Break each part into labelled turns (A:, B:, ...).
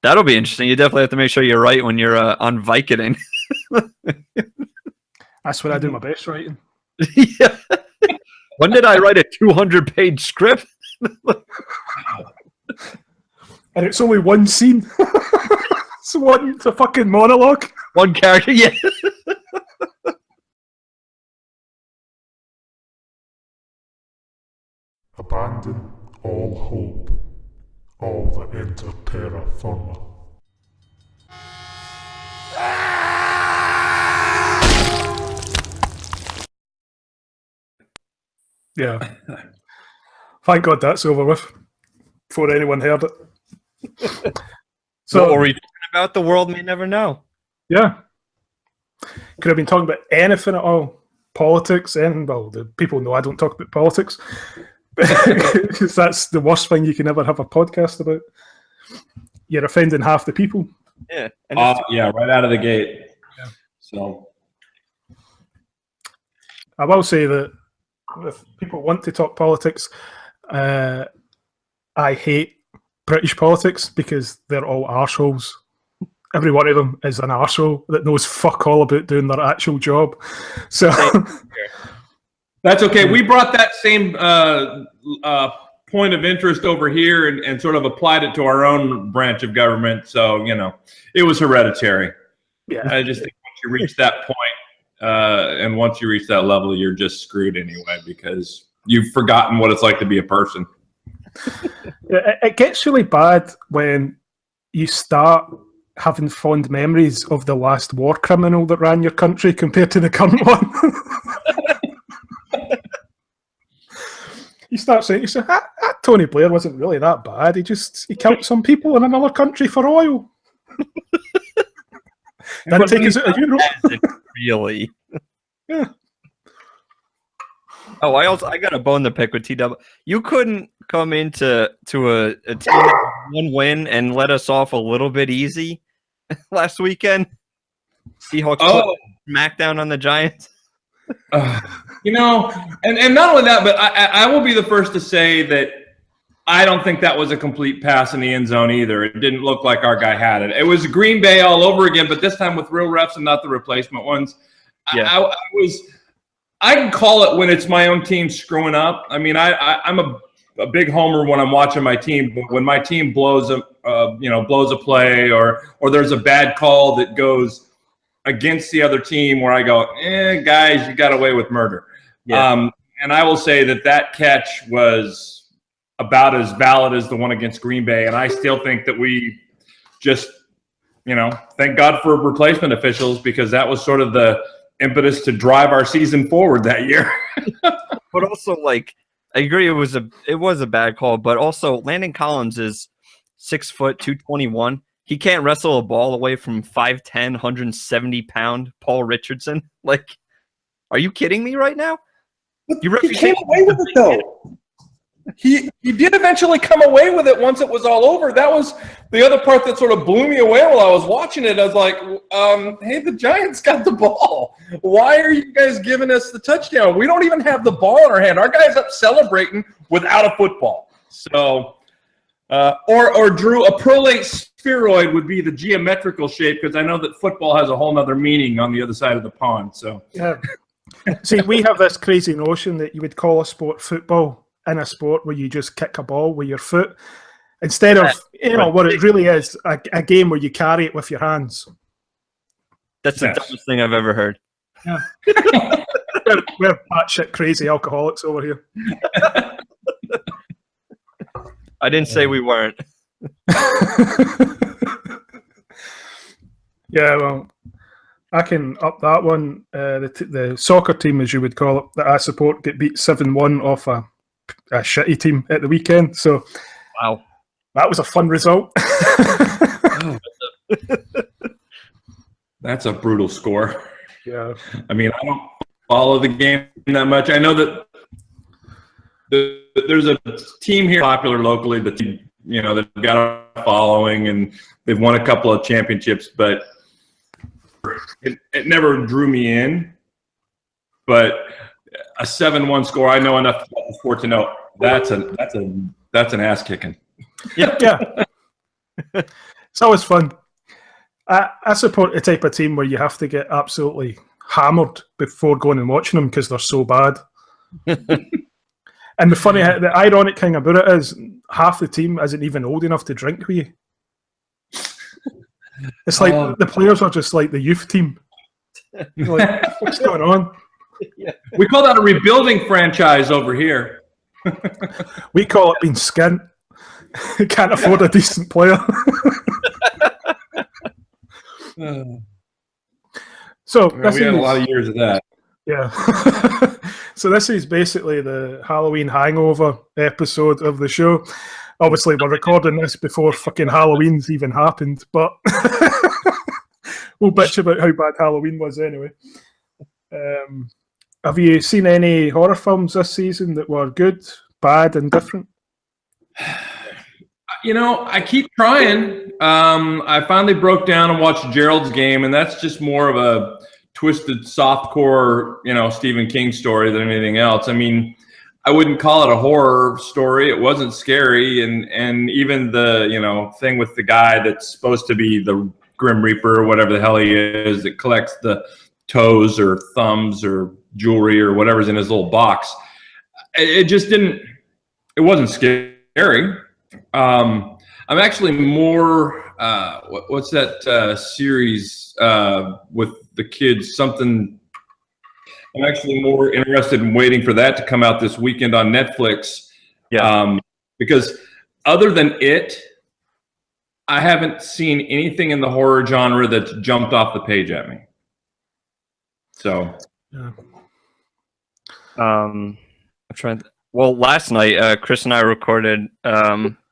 A: That'll be interesting. You definitely have to make sure you're right when you're on Vicodin.
B: That's where I do my best writing.
A: Yeah. When did I write a 200-page script?
B: And it's only one scene. It's a fucking monologue.
A: One character, yeah.
C: Abandon all hope, all that enter Terror Firma.
B: Yeah. Thank God that's over with before anyone heard it.
A: So, what were we talking about? The world may never know.
B: Yeah. Could have been talking about anything at all. Politics, and well, the people know I don't talk about politics. Because that's the worst thing you can ever have a podcast about. You're offending half the people.
A: Yeah.
D: Yeah, right out of the gate. Yeah. So
B: I will say that if people want to talk politics, I hate British politics because they're all arseholes. Every one of them is an arsehole that knows fuck all about doing their actual job. So
D: that's okay. We brought that same point of interest over here and sort of applied it to our own branch of government. So, it was hereditary.
B: Yeah.
D: I just think once you reach that point, and once you reach that level, you're just screwed anyway because you've forgotten what it's like to be a person.
B: It gets really bad when you start having fond memories of the last war criminal that ran your country compared to the current one. You start saying, Tony Blair wasn't really that bad. He killed some people in another country for oil. Didn't take us out of Europe.
A: Really?
B: Yeah.
A: Oh, I got a bone to pick with TW. You couldn't come into a team that had one win and let us off a little bit easy last weekend. Seahawks put smackdown on the Giants.
D: And not only that, but I will be the first to say that I don't think that was a complete pass in the end zone either. It didn't look like our guy had it. It was Green Bay all over again, but this time with real refs and not the replacement ones. Yeah. I can call it when it's my own team screwing up. I mean, I'm a big homer when I'm watching my team, but when my team blows a play or there's a bad call that goes against the other team where I go, guys, you got away with murder. Yeah. And I will say that catch was about as valid as the one against Green Bay. And I still think that we just, thank God for replacement officials because that was sort of the impetus to drive our season forward that year.
A: But also, I agree it was a bad call, but also Landon Collins is 6 foot 221. He can't wrestle a ball away from 5'10", 170-pound Paul Richardson. Are you kidding me right now?
D: He came away with it though. He did eventually come away with it once it was all over. That was the other part that sort of blew me away while I was watching it. I was like, hey, the Giants got the ball. Why are you guys giving us the touchdown? We don't even have the ball in our hand. Our guy's up celebrating without a football. So, or Drew, a prolate spheroid would be the geometrical shape because I know that football has a whole nother meaning on the other side of the pond. So,
B: yeah. See, we have this crazy notion that you would call a sport football in a sport where you just kick a ball with your foot instead of what it really is, a game where you carry it with your hands.
A: That's the dumbest thing I've ever heard.
B: Yeah. we're batshit crazy alcoholics over here.
A: I didn't say we weren't.
B: Yeah, well, I can up that one. The soccer team, as you would call it, that I support, get beat 7-1 off a shitty team at the weekend. So,
A: wow,
B: that was a fun result.
D: That's a brutal score.
B: Yeah,
D: I mean, I don't follow the game that much. I know that there's a team here popular locally that they've got a following and they've won a couple of championships, but it never drew me in. But a 7-1 score, I know enough about the sport to know that's an ass kicking.
B: Yeah. It's always fun. I support the type of team where you have to get absolutely hammered before going and watching them because they're so bad. And the ironic thing about it is half the team isn't even old enough to drink with you. It's like the players are just like the youth team. Like, what's going on?
D: Yeah. We call that a rebuilding franchise over here.
B: We call it being skint. Can't afford a decent player. So
D: we had a lot of years of that.
B: Yeah. So this is basically the Halloween Hangover episode of the show. Obviously, we're recording this before fucking Halloween's even happened, but we'll bitch about how bad Halloween was anyway. Have you seen any horror films this season that were good, bad, and different?
D: You know, I keep trying. I finally broke down and watched Gerald's Game, and that's just more of a twisted softcore, Stephen King story than anything else. I mean, I wouldn't call it a horror story. It wasn't scary, and even the thing with the guy that's supposed to be the Grim Reaper or whatever the hell he is that collects the toes or thumbs or jewelry or whatever's in his little box. It just didn't. It wasn't scary. I'm actually more. What's that series with the kids? Something. I'm actually more interested in waiting for that to come out this weekend on Netflix. Yeah. Because other than it, I haven't seen anything in the horror genre that's jumped off the page at me. So.
B: Yeah.
A: I'm trying. Well, last night, Chris and I recorded.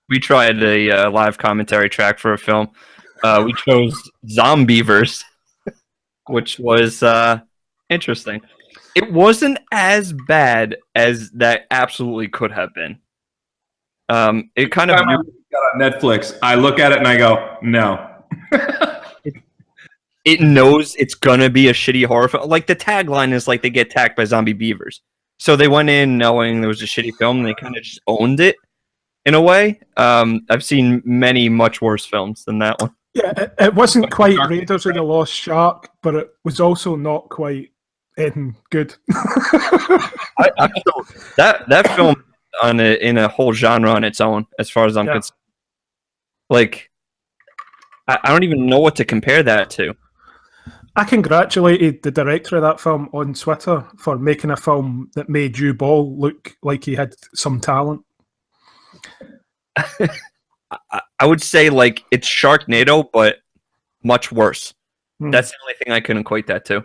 A: We tried a live commentary track for a film. We chose Zombievers, which was interesting. It wasn't as bad as that absolutely could have been. It kind of
D: got on Netflix. I look at it and I go, no.
A: It knows it's gonna be a shitty horror film. Like the tagline is like they get attacked by zombie beavers. So they went in knowing there was a shitty film and they kind of just owned it in a way. I've seen many much worse films than that one.
B: Yeah, it wasn't quite Raiders of the Lost Shark, but it was also not quite good.
A: That film in a whole genre on its own, as far as I'm concerned. Like, I don't even know what to compare that to.
B: I congratulated the director of that film on Twitter for making a film that made Uwe Boll look like he had some talent.
A: I would say like it's Sharknado, but much worse. That's the only thing I can equate that to.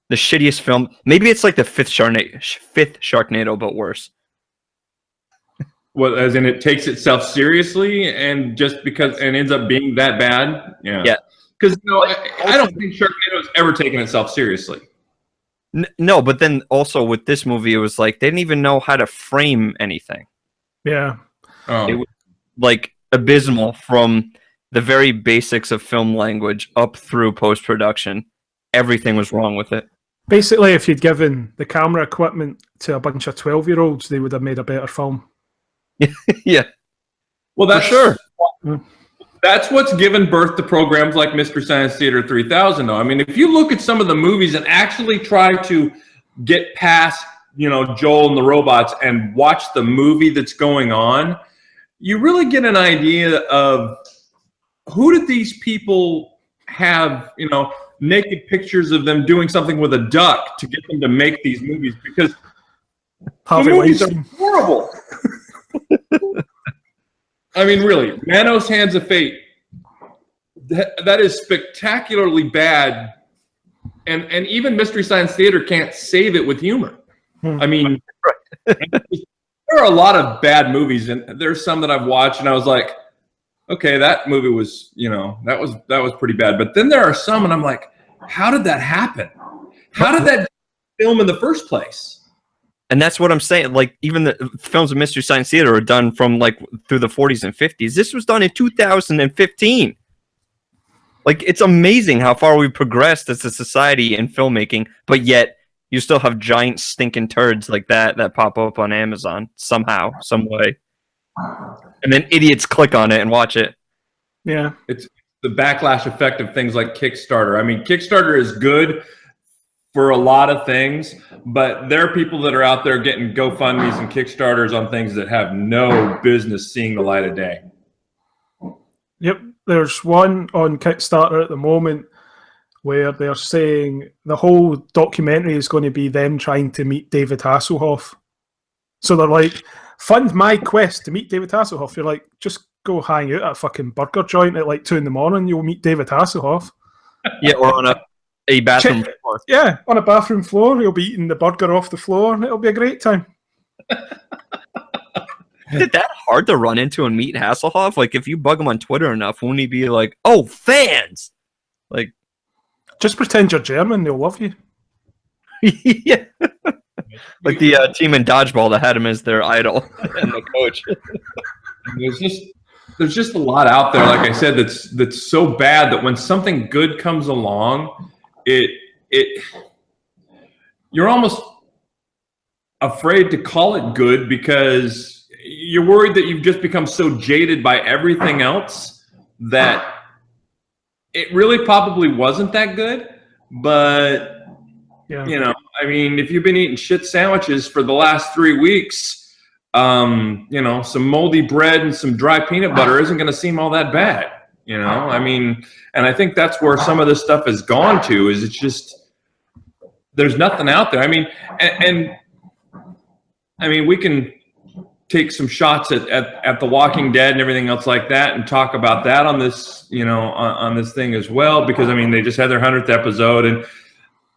A: The shittiest film. Maybe it's like the fifth Sharknado, but worse.
D: Well, as in it takes itself seriously, and just because and ends up being that bad. Yeah. Because I don't think Sharknado's ever taken itself seriously.
A: No, but then also with this movie, it was like they didn't even know how to frame anything.
B: Yeah.
A: It was like abysmal from the very basics of film language up through post-production. Everything was wrong with it.
B: Basically, if you'd given the camera equipment to a bunch of 12-year-olds, they would have made a better film.
A: Yeah.
D: Well, that's
A: for
D: sure. That's what's given birth to programs like Mystery Science Theater 3000, though. I mean, if you look at some of the movies and actually try to get past, Joel and the robots and watch the movie that's going on, you really get an idea of who did these people have, naked pictures of them doing something with a duck to get them to make these movies, because the movies are horrible. I mean, really, Manos Hands of Fate, that is spectacularly bad, and even Mystery Science Theater can't save it with humor. I mean, there are a lot of bad movies, and there's some that I've watched, and I was like, okay, that movie was, that was pretty bad. But then there are some, and I'm like, how did that happen? How did that film in the first place?
A: And that's what I'm saying. Like, even the films of Mystery Science Theater are done from like through the 40s and 50s. This was done in 2015. Like, it's amazing how far we've progressed as a society in filmmaking, but yet you still have giant stinking turds like that pop up on Amazon somehow, some way. And then idiots click on it and watch it.
B: Yeah.
D: It's the backlash effect of things like Kickstarter. I mean, Kickstarter is good for a lot of things, but there are people that are out there getting GoFundMes and Kickstarters on things that have no business seeing the light of day.
B: Yep. There's one on Kickstarter at the moment where they're saying the whole documentary is going to be them trying to meet David Hasselhoff. So they're like, fund my quest to meet David Hasselhoff. You're like, just go hang out at a fucking burger joint at like 2 a.m. You'll meet David Hasselhoff.
A: Yeah, or on a bathroom floor.
B: Yeah, on a bathroom floor. He'll be eating the burger off the floor and it'll be a great time.
A: Is it that hard to run into and meet Hasselhoff? Like, if you bug him on Twitter enough, won't he be like, oh, fans? Like,
B: just pretend you're German, they'll love you.
A: yeah. Like the team in dodgeball that had him as their idol and the coach.
D: There's just a lot out there, like I said, that's so bad that when something good comes along, you're almost afraid to call it good because you're worried that you've just become so jaded by everything else that it really probably wasn't that good. But
B: yeah.
D: You know, I mean, if you've been eating shit sandwiches for the last 3 weeks, you know, some moldy bread and some dry peanut butter isn't going to seem all that bad. You know, I mean, and I think that's where some of this stuff has gone to, is it's just, there's nothing out there. I mean, and I mean, we can take some shots at The Walking Dead and everything else like that and talk about that on this, you know, on this thing as well, because I mean, they just had their 100th episode. And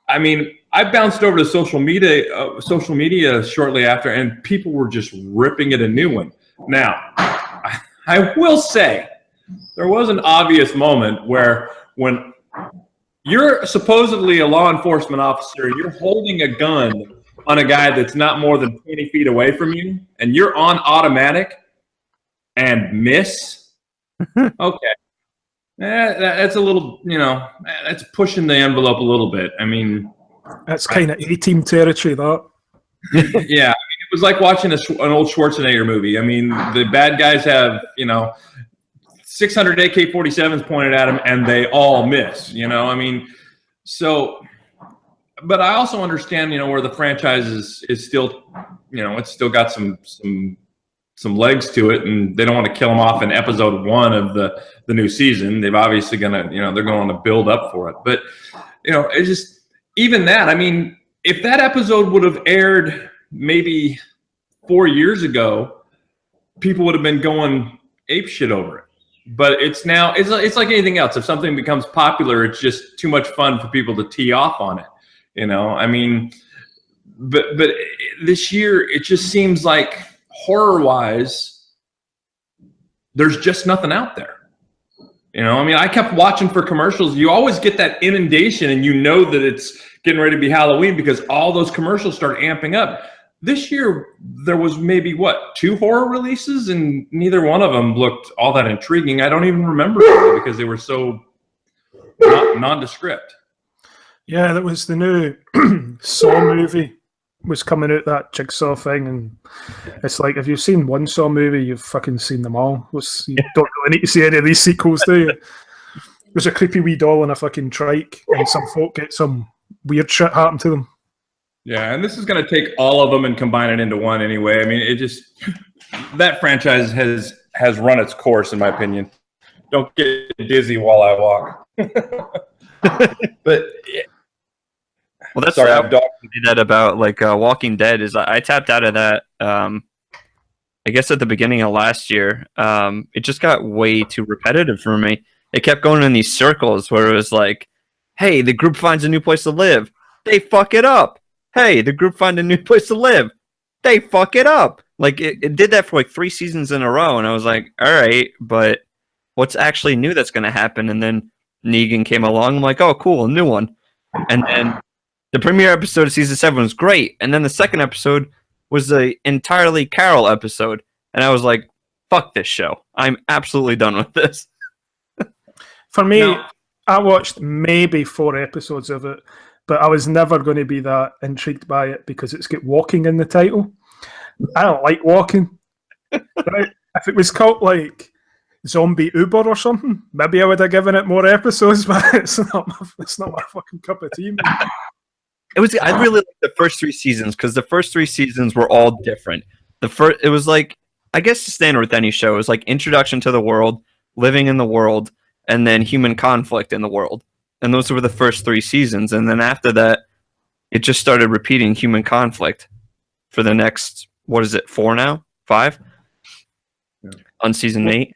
D: I mean, I bounced over to social media shortly after, and people were just ripping it a new one. Now, I will say there was an obvious moment where when you're supposedly a law enforcement officer, you're holding a gun on a guy that's not more than 20 feet away from you, and you're on automatic and miss. Okay. That's a little, you know, that's pushing the envelope a little bit. I mean,
B: that's kind of A-team territory, that.
D: Yeah, I mean, it was like watching an old Schwarzenegger movie. I mean, the bad guys have, you know, 600 AK-47s pointed at them, and they all miss. You know, I mean, so. But I also understand, you know, where the franchise is still, you know, it's still got some legs to it, and they don't want to kill them off in episode 1 of the new season. They've obviously gonna, you know, they're going to build up for it. But, you know, it's just, even that, I mean, if that episode would have aired maybe 4 years ago, people would have been going ape shit over it. But it's now, it's like anything else. If something becomes popular, it's just too much fun for people to tee off on it. You know, I mean, but this year, it just seems like horror-wise, there's just nothing out there. You know, I mean, I kept watching for commercials. You always get that inundation, and you know that it's getting ready to be Halloween because all those commercials start amping up. This year, there was maybe, 2 horror releases, and neither one of them looked all that intriguing. I don't even remember them because they were so nondescript.
B: Yeah, that was the new Saw movie was coming out, that Jigsaw thing, and it's like, if you've seen one Saw movie, you've fucking seen them all. You don't really need to see any of these sequels, do you? There's a creepy wee doll on a fucking trike, and some folk get some weird shit happen to them.
D: Yeah, and this is going to take all of them and combine it into one anyway. I mean, it just, that franchise has run its course, in my opinion. Don't get dizzy while I walk. But
A: well, that's sorry, I've did that about like Walking Dead. Is I tapped out of that. I guess at the beginning of last year, it just got way too repetitive for me. It kept going in these circles where it was like, "Hey, the group finds a new place to live. They fuck it up. Hey, the group find a new place to live. They fuck it up." Like it did that for like 3 seasons in a row, and I was like, "All right, but what's actually new that's going to happen?" And then Negan came along. I'm like, "Oh, cool, a new one." And then the premiere episode of season 7 was great, and then the second episode was an entirely Carol episode, and I was like, "Fuck this show! I'm absolutely done with this."
B: For me, I watched maybe 4 episodes of it, but I was never going to be that intrigued by it because it's got walking in the title. I don't like walking. Right? If it was called like zombie Uber or something, maybe I would have given it more episodes, but it's not my fucking cup of tea.
A: I really liked the first 3 seasons because the first 3 seasons were all different. It was like, I guess the standard with any show is like introduction to the world, living in the world, and then human conflict in the world. And those were the first 3 seasons. And then after that, it just started repeating human conflict for the next, 4 now? 5? Yeah. On season 8.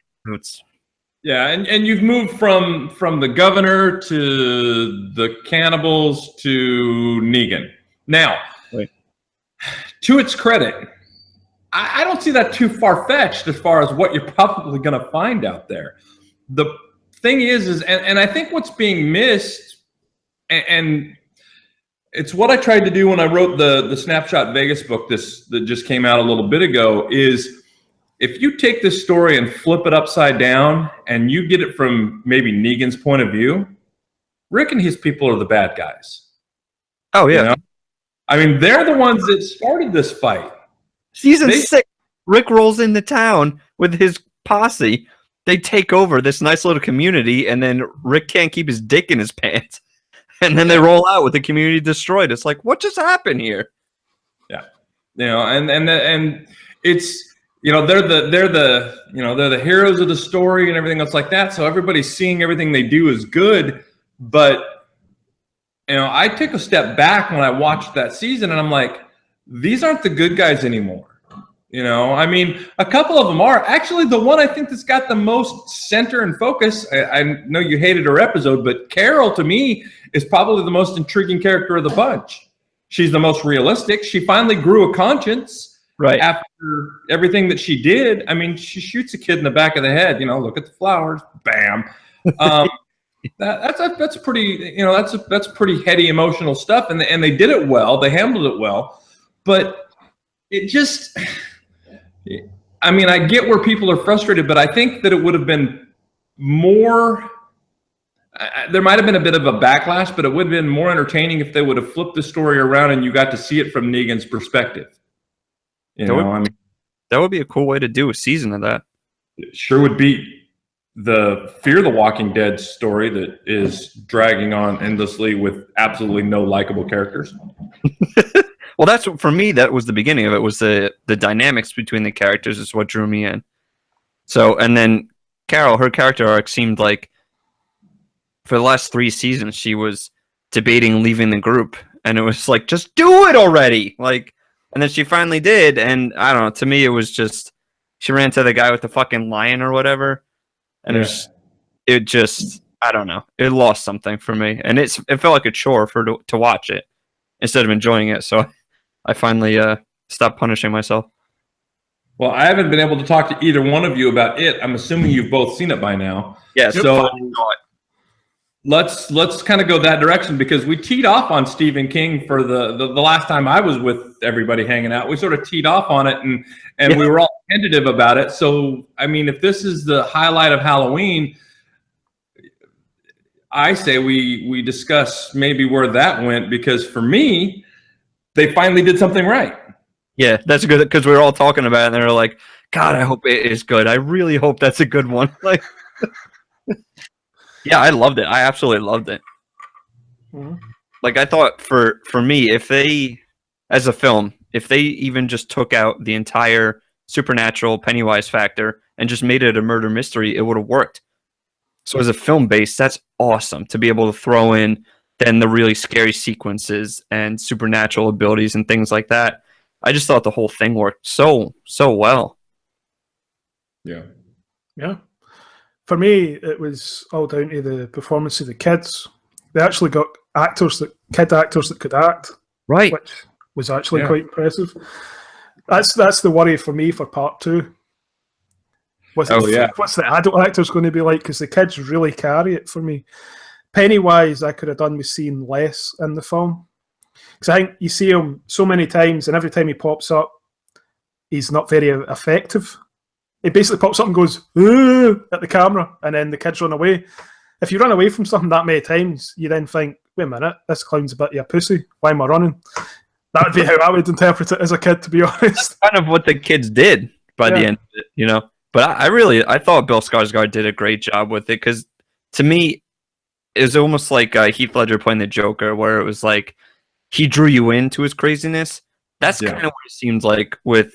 D: Yeah, and you've moved from the governor to the cannibals to Negan. Now, to its credit, I don't see that too far-fetched as far as what you're probably going to find out there. The thing is and I think what's being missed, and it's what I tried to do when I wrote the Snapshot Vegas book that just came out a little bit ago, is if you take this story and flip it upside down and you get it from maybe Negan's point of view, Rick and his people are the bad guys.
A: Oh, yeah.
D: You know? I mean, they're the ones that started this fight.
A: Season 6, Rick rolls into town with his posse. They take over this nice little community, and then Rick can't keep his dick in his pants. And then they roll out with the community destroyed. It's like, what just happened here?
D: Yeah. You know, and it's, you know, they're the heroes of the story and everything else like that. So everybody's seeing everything they do is good. But, you know, I took a step back when I watched that season, and I'm like, these aren't the good guys anymore. You know, I mean, a couple of them are. Actually, the one I think that's got the most center and focus, I know you hated her episode, but Carol, to me, is probably the most intriguing character of the bunch. She's the most realistic. She finally grew a conscience after everything that she did. I mean, she shoots a kid in the back of the head. You know, look at the flowers. Bam. That's pretty. You know, that's pretty heady, emotional stuff, and they did it well. They handled it well, but it just. I mean, I get where people are frustrated, but I think that it would have been more. There might have been a bit of a backlash, but it would have been more entertaining if they would have flipped the story around and you got to see it from Negan's perspective.
A: That would be a cool way to do a season of that.
D: It sure would be. The Fear the Walking Dead story that is dragging on endlessly with absolutely no likable characters.
A: Well, that's for me. That was the beginning of it. Was the dynamics between the characters is what drew me in. So, and then Carol, her character arc seemed like for the last 3 seasons she was debating leaving the group, and it was like, just do it already. Like, and then she finally did, and I don't know. To me, it was just she ran to the guy with the fucking lion or whatever, and it just I don't know. It lost something for me, and it felt like a chore to watch it instead of enjoying it. So I finally stopped punishing myself.
D: Well, I haven't been able to talk to either one of you about it. I'm assuming you've both seen it by now.
A: Yeah.
D: So let's kind of go that direction, because we teed off on Stephen King for the last time I was with everybody hanging out. We sort of teed off on it, and we were all tentative about it. So, I mean, if this is the highlight of Halloween, I say we discuss maybe where that went, because for me, they finally did something right.
A: Yeah, that's good, because we were all talking about it, and they were like, God, I hope it is good. I really hope that's a good one. Like, yeah, I loved it. I absolutely loved it. Mm-hmm. Like, I thought for me, if they, as a film, if they even just took out the entire supernatural Pennywise factor and just made it a murder mystery, it would have worked. So as a film base, that's awesome to be able to throw in then the really scary sequences and supernatural abilities and things like that. I just thought the whole thing worked so well.
B: Yeah. For me, it was all down to the performance of the kids. They actually got kid actors that could act,
A: right?
B: Which was actually quite impressive. That's the worry for me for part 2. What's the adult actors going to be like? Because the kids really carry it for me. Pennywise, I could have done with seeing less in the film. Because I think you see him so many times, and every time he pops up, he's not very effective. He basically pops up and goes, "Ooh," at the camera, and then the kids run away. If you run away from something that many times, you then think, wait a minute, this clown's a bit of a pussy. Why am I running? That would be how I would interpret it as a kid, to be honest.
A: That's kind of what the kids did by the end of it, you know? But I thought Bill Skarsgård did a great job with it, because to me, it was almost like Heath Ledger playing the Joker, where it was like he drew you into his craziness. That's kind of what it seems like with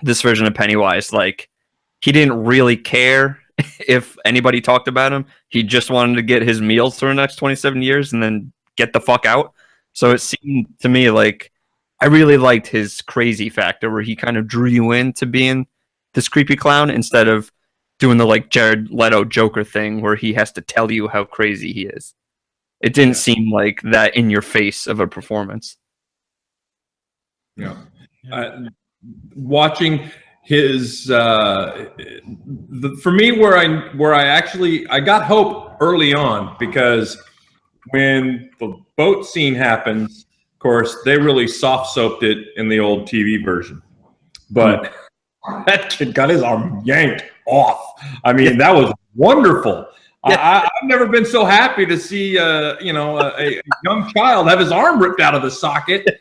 A: this version of Pennywise. Like, he didn't really care if anybody talked about him. He just wanted to get his meals for the next 27 years and then get the fuck out. So it seemed to me like I really liked his crazy factor, where he kind of drew you into being this creepy clown instead of doing the like Jared Leto Joker thing where he has to tell you how crazy he is. It didn't seem like that in your face of a performance.
D: Yeah. Watching his for me, where I got hope early on, because when the boat scene happens, of course, they really soft soaped it in the old TV version, but that kid got his arm yanked off. I mean, that was wonderful. I've never been so happy to see a young child have his arm ripped out of the socket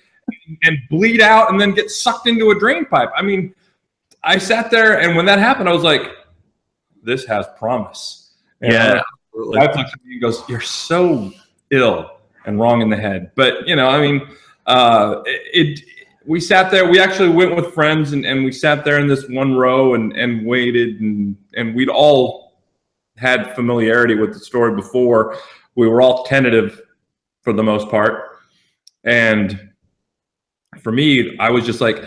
D: and bleed out and then get sucked into a drain pipe. I mean, I sat there, and when that happened, I was like, this has promise. And my wife looks at me and goes, you're so ill and wrong in the head. But, I mean, we sat there. We actually went with friends, and we sat there in this one row and waited, and we'd all had familiarity with the story before. We were all tentative for the most part. And for me, I was just like,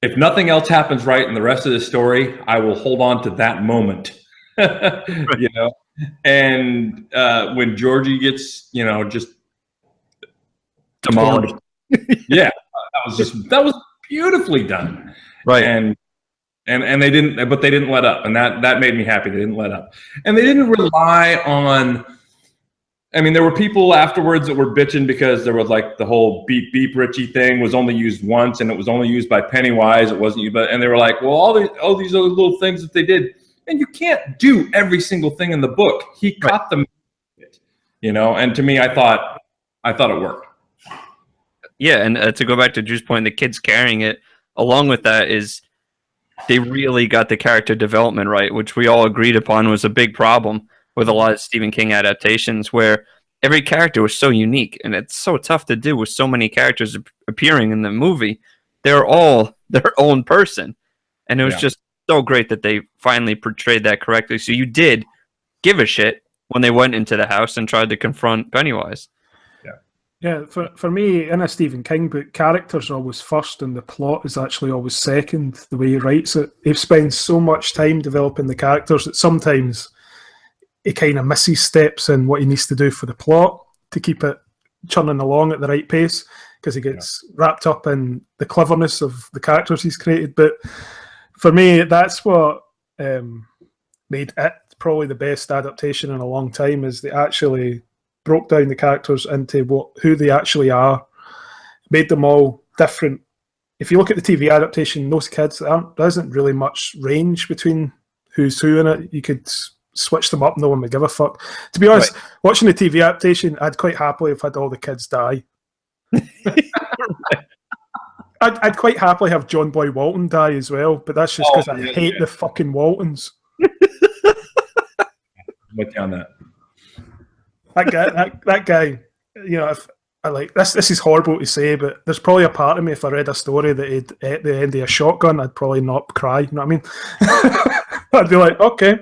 D: if nothing else happens right in the rest of the story, I will hold on to that moment. And when Georgie gets, just
A: demolished.
D: that was beautifully done.
A: Right.
D: And they didn't let up. And that made me happy. They didn't let up. And they didn't rely on, I mean, there were people afterwards that were bitching because there was like the whole beep beep Richie thing was only used once, and it was only used by Pennywise. It wasn't used, and they were like, well, all these other little things that they did, and you can't do every single thing in the book. He caught them, and to me, I thought it worked.
A: Yeah, and to go back to Drew's point, the kids carrying it, along with that, is they really got the character development right, which we all agreed upon was a big problem with a lot of Stephen King adaptations, where every character was so unique, and it's so tough to do with so many characters appearing in the movie. They're all their own person, and it was just so great that they finally portrayed that correctly. So you did give a shit when they went into the house and tried to confront Pennywise.
B: Yeah, for me, in a Stephen King book, characters are always first and the plot is actually always second, the way he writes it. He spends so much time developing the characters that sometimes he kind of misses steps in what he needs to do for the plot to keep it churning along at the right pace, because he gets wrapped up in the cleverness of the characters he's created. But for me, that's what made it probably the best adaptation in a long time, is they actually broke down the characters into who they actually are, made them all different. If you look at the TV adaptation, those kids, there isn't really much range between who's who in it. You could switch them up, no one would give a fuck. To be honest, watching the TV adaptation, I'd quite happily have had all the kids die. I'd quite happily have John Boy Walton die as well, but that's just because I hate the fucking Waltons.
D: I'm with you on that.
B: That guy, if I like this is horrible to say, but there's probably a part of me, if I read a story that he'd at the end of a shotgun, I'd probably not cry. You know what I mean? I'd be like, okay,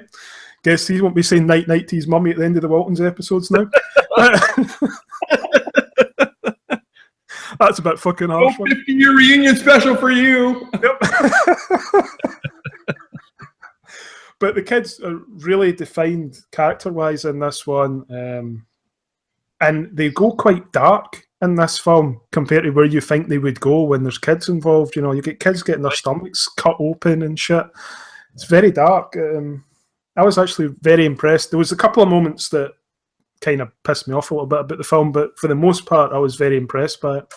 B: guess he won't be saying night night to his mummy at the end of the Waltons episodes now. That's a bit fucking harsh.
D: 50-year reunion special for you.
B: Yep. But the kids are really defined character-wise in this one, and they go quite dark in this film compared to where you think they would go when there's kids involved. You get kids getting their stomachs cut open and shit. It's very dark. I was actually very impressed. There was a couple of moments that kind of pissed me off a little bit about the film, but for the most part, I was very impressed by it.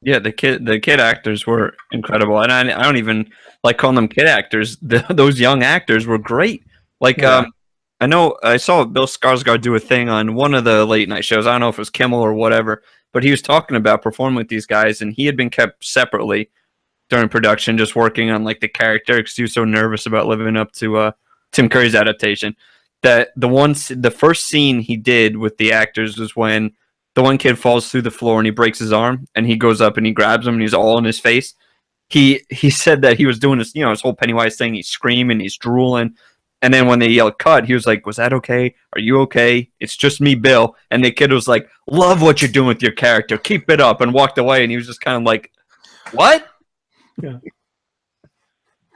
A: Yeah, the kid actors were incredible, and I don't even like calling them kid actors. Those young actors were great. Like, I know I saw Bill Skarsgård do a thing on one of the late night shows. I don't know if it was Kimmel or whatever, but he was talking about performing with these guys, and he had been kept separately during production, just working on like the character because he was so nervous about living up to Tim Curry's adaptation. That the first scene he did with the actors was when the one kid falls through the floor and he breaks his arm, and he goes up and he grabs him and he's all in his face. He said that he was doing this, his whole Pennywise thing. He's screaming, he's drooling. And then when they yelled cut, he was like, "Was that okay? Are you okay? It's just me, Bill." And the kid was like, "Love what you're doing with your character. Keep it up," and walked away. And he was just kind of like, "What?"
B: Yeah.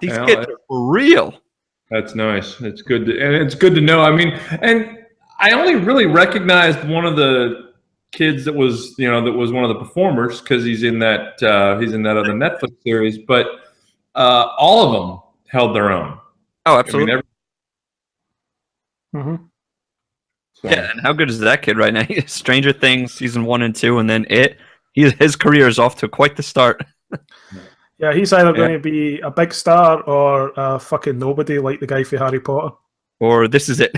A: These kids are for real.
D: That's nice. It's good. And it's good to know. I mean, and I only really recognized one of the kids that was, that was one of the performers because he's in that other Netflix series. But all of them held their own.
A: Oh, absolutely.
B: Mm-hmm.
D: So.
A: Yeah, and how good is that kid right now? Stranger Things season 1 and 2, and then his career is off to quite the start.
B: Yeah, he's either going to be a big star or a fucking nobody like the guy for Harry Potter.
A: Or this is it.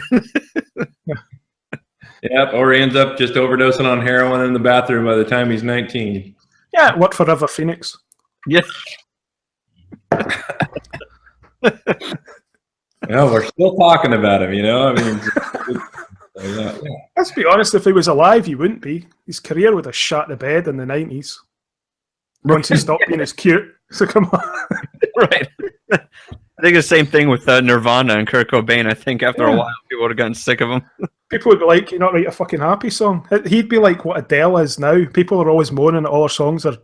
D: Yep, or he ends up just overdosing on heroin in the bathroom by the time he's 19.
B: Yeah, what for River Phoenix?
A: Yes.
D: Yeah, we're still talking about him, I mean, yeah.
B: Let's be honest, if he was alive, he wouldn't be. His career would have shot the bed in the 90s. Once he stopped being as cute. So come on.
A: Right. I think the same thing with Nirvana and Kurt Cobain. I think after a while, people would have gotten sick of him.
B: People would be like, "You not write a fucking happy song." He'd be like what Adele is now. People are always moaning that all her songs are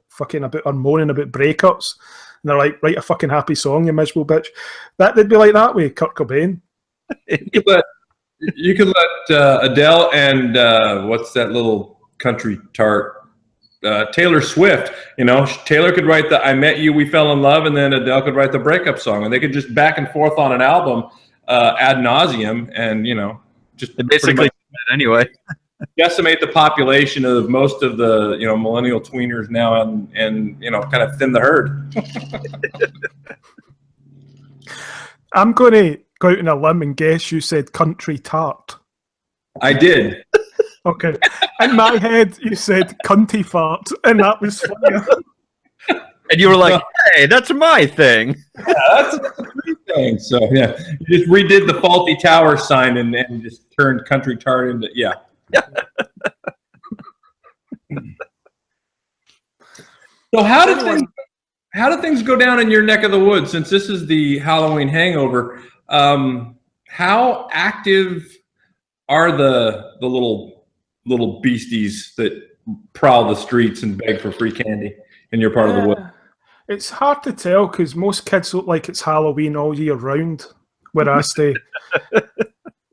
B: moaning about breakups. And they're like, "Write a fucking happy song, you miserable bitch." They'd be like that with Kurt Cobain.
D: You could let Adele and what's that little country tart? Taylor Swift. Taylor could write the "I Met You, We Fell in Love," and then Adele could write the breakup song, and they could just back and forth on an album ad nauseum, and just
A: they basically anyway.
D: Decimate the population of most of the millennial tweeners now, and kind of thin the herd.
B: I'm going to go out on a limb and guess you said country tart.
D: I did.
B: Okay. In my head, you said cunty fart, and that was funny.
A: And you were like, "Hey, that's my thing."
D: Yeah, that's a great thing. So yeah, you just redid the faulty tower sign and just turned country tart into So how do things go down in your neck of the woods? Since this is the Halloween Hangover, how active are the little beasties that prowl the streets and beg for free candy in your part of the woods?
B: It's hard to tell because most kids look like it's Halloween all year round where I stay. They've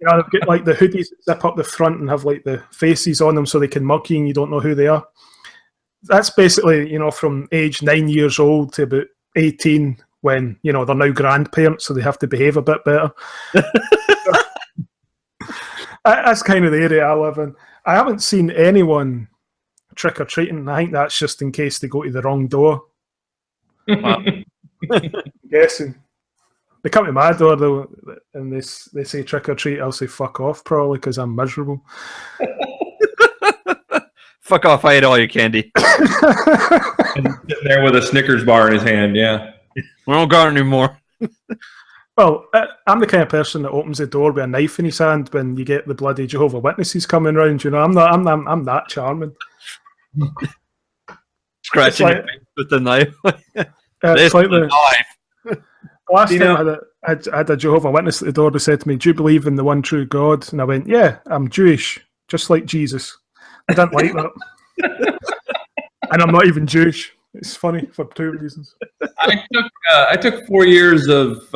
B: got like the hoodies that zip up the front and have like the faces on them so they can mug you and you don't know who they are. That's basically, from age 9 years old to about 18 when, they're now grandparents, so they have to behave a bit better. That's kind of the area I live in. I haven't seen anyone trick-or-treating. I think that's just in case they go to the wrong door.
A: Wow.
B: I'm guessing. They come to my door, though, and they say trick-or-treat. I'll say fuck off, probably, because I'm miserable.
A: Fuck off, I ate all your candy.
D: And sitting there with a Snickers bar in his hand, yeah.
A: We don't got it anymore.
B: Well, I'm the kind of person that opens the door with a knife in his hand when you get the bloody Jehovah's Witnesses coming round. I'm that charming.
A: Scratching your face with the knife.
B: It's like the last time I had a Jehovah's Witness at the door who said to me, "Do you believe in the one true God?" And I went, "Yeah, I'm Jewish, just like Jesus." I didn't like that. And I'm not even Jewish. It's funny for two reasons.
D: I took 4 years of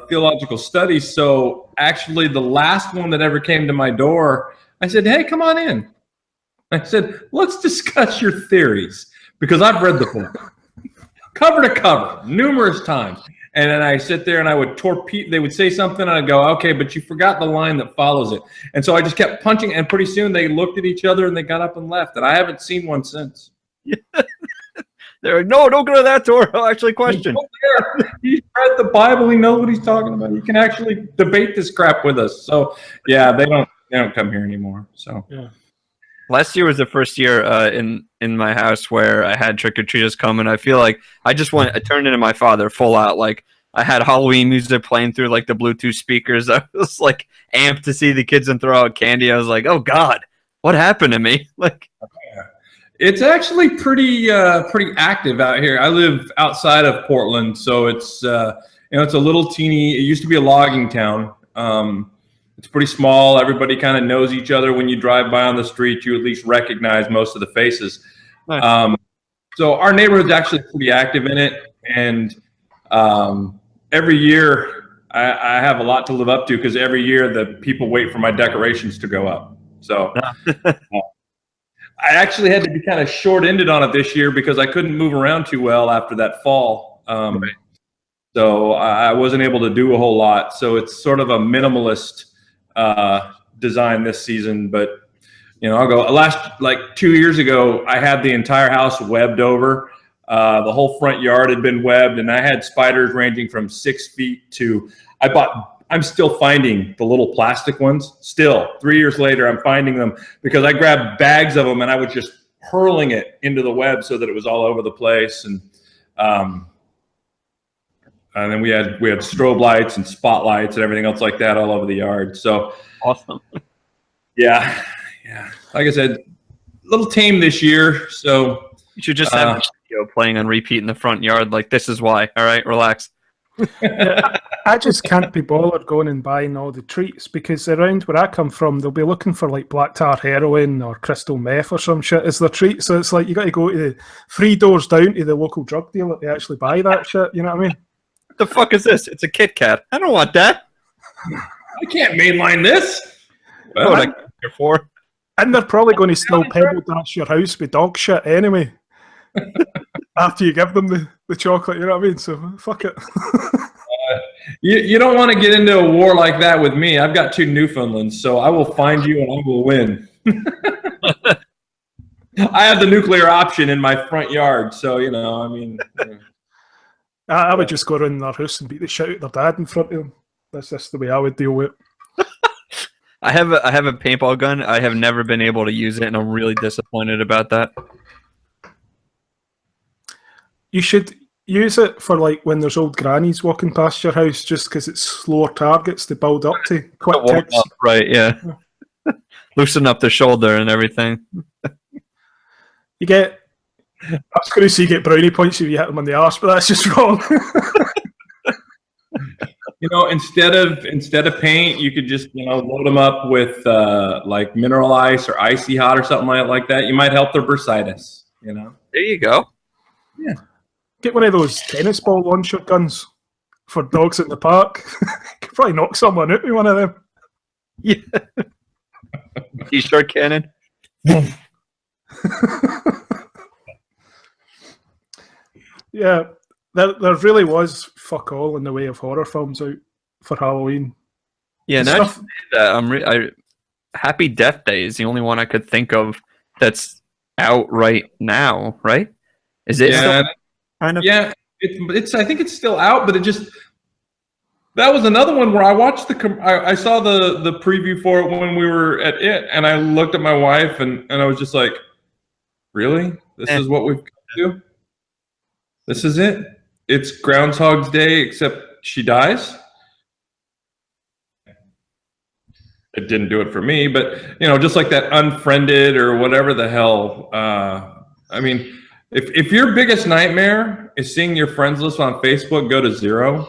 D: theological studies, so actually the last one that ever came to my door, I said, "Hey, come on in." I said, "Let's discuss your theories," because I've read the book cover to cover numerous times. And then I sit there and I would torpedo. They would say something and I'd go, "Okay, but you forgot the line that follows it." And so I just kept punching, and pretty soon they looked at each other and they got up and left. And I haven't seen one since.
A: They're like, "No, don't go to that door. I'll actually question."
D: He's read the Bible. He knows what he's talking about. You can actually debate this crap with us. So yeah, they don't come here anymore. So
B: yeah.
A: Last year was the first year in my house where I had trick or treaters come, and I feel like I turned into my father full out. Like I had Halloween music playing through like the Bluetooth speakers. I was like amped to see the kids and throw out candy. I was like, oh God, what happened to me? Like,
D: it's actually pretty active out here. I live outside of Portland, so it's it's a little teeny. It used to be a logging town. It's pretty small. Everybody kind of knows each other. When you drive by on the street, you at least recognize most of the faces. Nice. So our neighborhood's actually pretty active in it, and every year I have a lot to live up to because every year the people wait for my decorations to go up. So I actually had to be kind of short-ended on it this year because I couldn't move around too well after that fall. Right. So I wasn't able to do a whole lot. So it's sort of a minimalist design this season. But, I'll go like 2 years ago, I had the entire house webbed over. The whole front yard had been webbed, and I had spiders ranging from 6 feet to, I'm still finding the little plastic ones. Still, 3 years later, I'm finding them because I grabbed bags of them and I was just hurling it into the web so that it was all over the place. And then we had strobe lights and spotlights and everything else like that all over the yard. So
A: awesome.
D: Yeah. Like I said, a little tame this year. So
A: you should just have video playing on repeat in the front yard. Like, this is why. All right, relax.
B: I just can't be bothered going and buying all the treats because around where I come from, they'll be looking for like black tar heroin or crystal meth or some shit as their treat. So it's like you got to go to the 3 doors down to the local drug dealer to actually buy that shit. You know what I mean?
A: What the fuck is this? It's a Kit Kat. I don't want that.
D: I can't mainline this.
A: Well, what I'm for.
B: And they're probably going to still pebble dash your house with dog shit anyway. After you give them the chocolate, you know what I mean? So fuck it.
D: You don't want to get into a war like that with me. I've got 2 Newfoundlands, so I will find you and I will win. I have the nuclear option in my front yard, so I mean.
B: I would just go around their house and beat the shit out of their dad in front of them. That's just the way I would deal with it.
A: I have a paintball gun. I have never been able to use it, and I'm really disappointed about that.
B: You should use it for like when there's old grannies walking past your house, just because it's slower targets to build up to. Quick kicks.
A: Up, right? Yeah. Loosen up the shoulder and everything.
B: You get. I was going to say you get brownie points if you hit them on the arse, but that's just wrong.
D: Instead of paint, you could just load them up with like mineral ice or icy hot or something like that. You might help their bursitis.
A: There you go.
B: Yeah. Get one of those tennis ball launcher guns for dogs in the park. Could probably knock someone out with one of them.
A: Yeah. T-shirt cannon.
B: Yeah, there really was fuck all in the way of horror films out for Halloween.
A: Yeah, Happy Death Day is the only one I could think of that's out right now, right? Is it?
D: Yeah,
A: still kind of?
D: Yeah. It's. I think it's still out, but that was another one where I watched I saw the preview for it when we were at it, and I looked at my wife and I was just like, really? This is what we've got to do? This is it? It's Groundhog's Day, except she dies? It didn't do it for me, but, just like that Unfriended or whatever the hell. I mean, if your biggest nightmare is seeing your friends list on Facebook go to 0,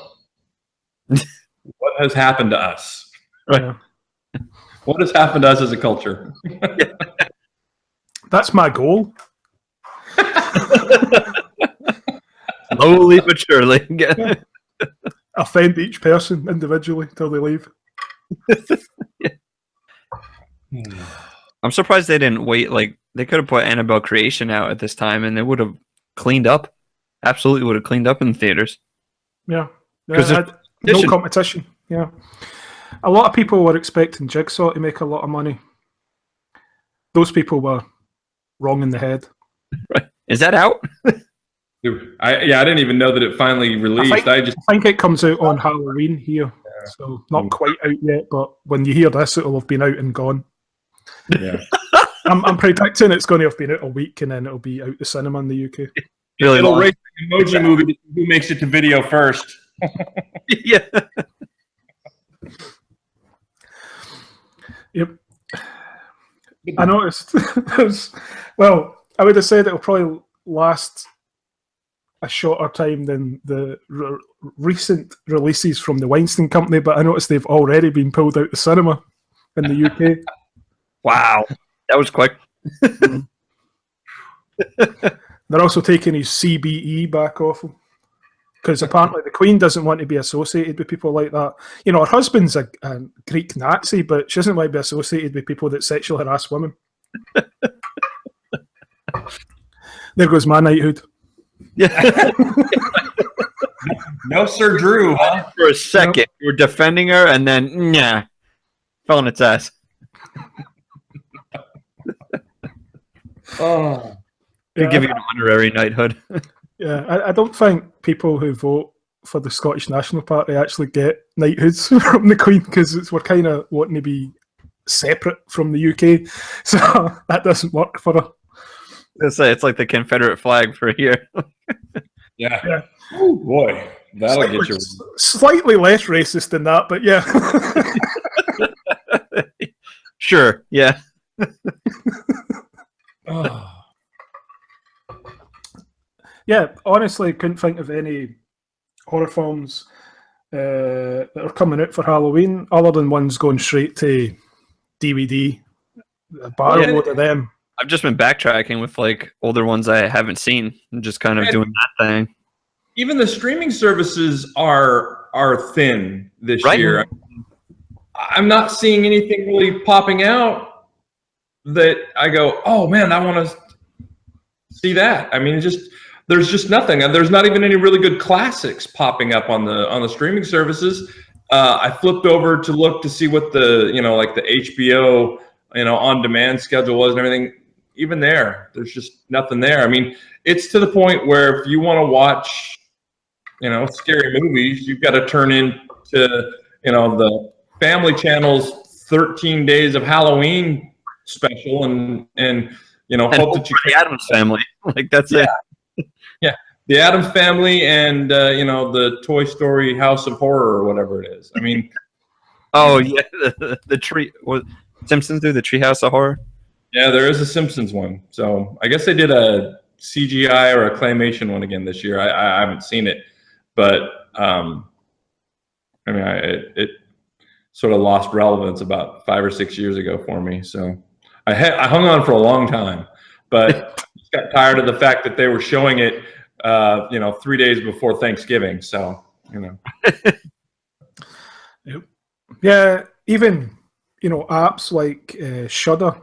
D: what has happened to us?
B: Right.
D: What has happened to us as a culture?
B: That's my goal.
A: Slowly but surely.
B: Offend each person individually till they leave.
A: I'm surprised they didn't wait. Like, they could have put Annabelle Creation out at this time, and they would have cleaned up. Absolutely would have cleaned up in the theaters.
B: Yeah. No competition. Yeah. A lot of people were expecting Jigsaw to make a lot of money. Those people were wrong in the head.
A: Right. Is that out?
D: I didn't even know that it finally released.
B: I think it comes out on Halloween here, so not quite out yet. But when you hear this, it'll have been out and gone.
D: Yeah.
B: I'm predicting it's going to have been out a week and then it'll be out the cinema in the UK.
A: Really
D: It'll
A: long.
D: race the emoji movie to see who makes it to video first.
A: Yeah.
B: Yep. I noticed. Well, I would have said it'll probably last a shorter time than the recent releases from the Weinstein Company, but I noticed they've already been pulled out the cinema in the UK.
A: Wow. That was quick.
B: They're also taking his CBE back off him because apparently the Queen doesn't want to be associated with people like that. You know, her husband's a Greek Nazi, but she doesn't want to be associated with people that sexually harass women. There goes my knighthood.
A: Yeah.
D: No, Sir Drew, huh?
A: For a second, you were defending her, and then, yeah, fell on its ass.
D: Oh.
A: They give you an honorary knighthood.
B: Yeah, I don't think people who vote for the Scottish National Party actually get knighthoods from the Queen because we're kind of wanting to be separate from the UK, so that doesn't work for her.
A: It's like the Confederate flag for here.
D: Yeah. Oh, boy. That'll get you.
B: Slightly less racist than that, but yeah.
A: Sure, yeah.
D: Oh.
B: Yeah, honestly, couldn't think of any horror films that are coming out for Halloween other than ones going straight to DVD. A barload of them.
A: I've just been backtracking with like older ones I haven't seen and just kind of doing that thing.
D: Even the streaming services are thin this year. I'm not seeing anything really popping out that I go, oh man, I want to see that. I mean, there's just nothing, and there's not even any really good classics popping up on the streaming services. I flipped over to look to see what the like the HBO on demand schedule was and everything. Even there's just nothing there. I mean, it's to the point where if you want to watch scary movies, you've got to turn into the Family Channel's 13 Days of Halloween special and hope that you
A: the Addams Family. Like that's it.
D: Yeah, the Addams Family and the Toy Story House of Horror or whatever it is. I mean,
A: oh yeah, the tree. Was Simpsons do the Treehouse of Horror?
D: Yeah, there is a Simpsons one. So I guess they did a CGI or a claymation one again this year. I haven't seen it, but I mean, it sort of lost relevance about 5 or 6 years ago for me. So I hung on for a long time, but just got tired of the fact that they were showing it, 3 days before Thanksgiving. So
B: Yeah, even apps like Shudder,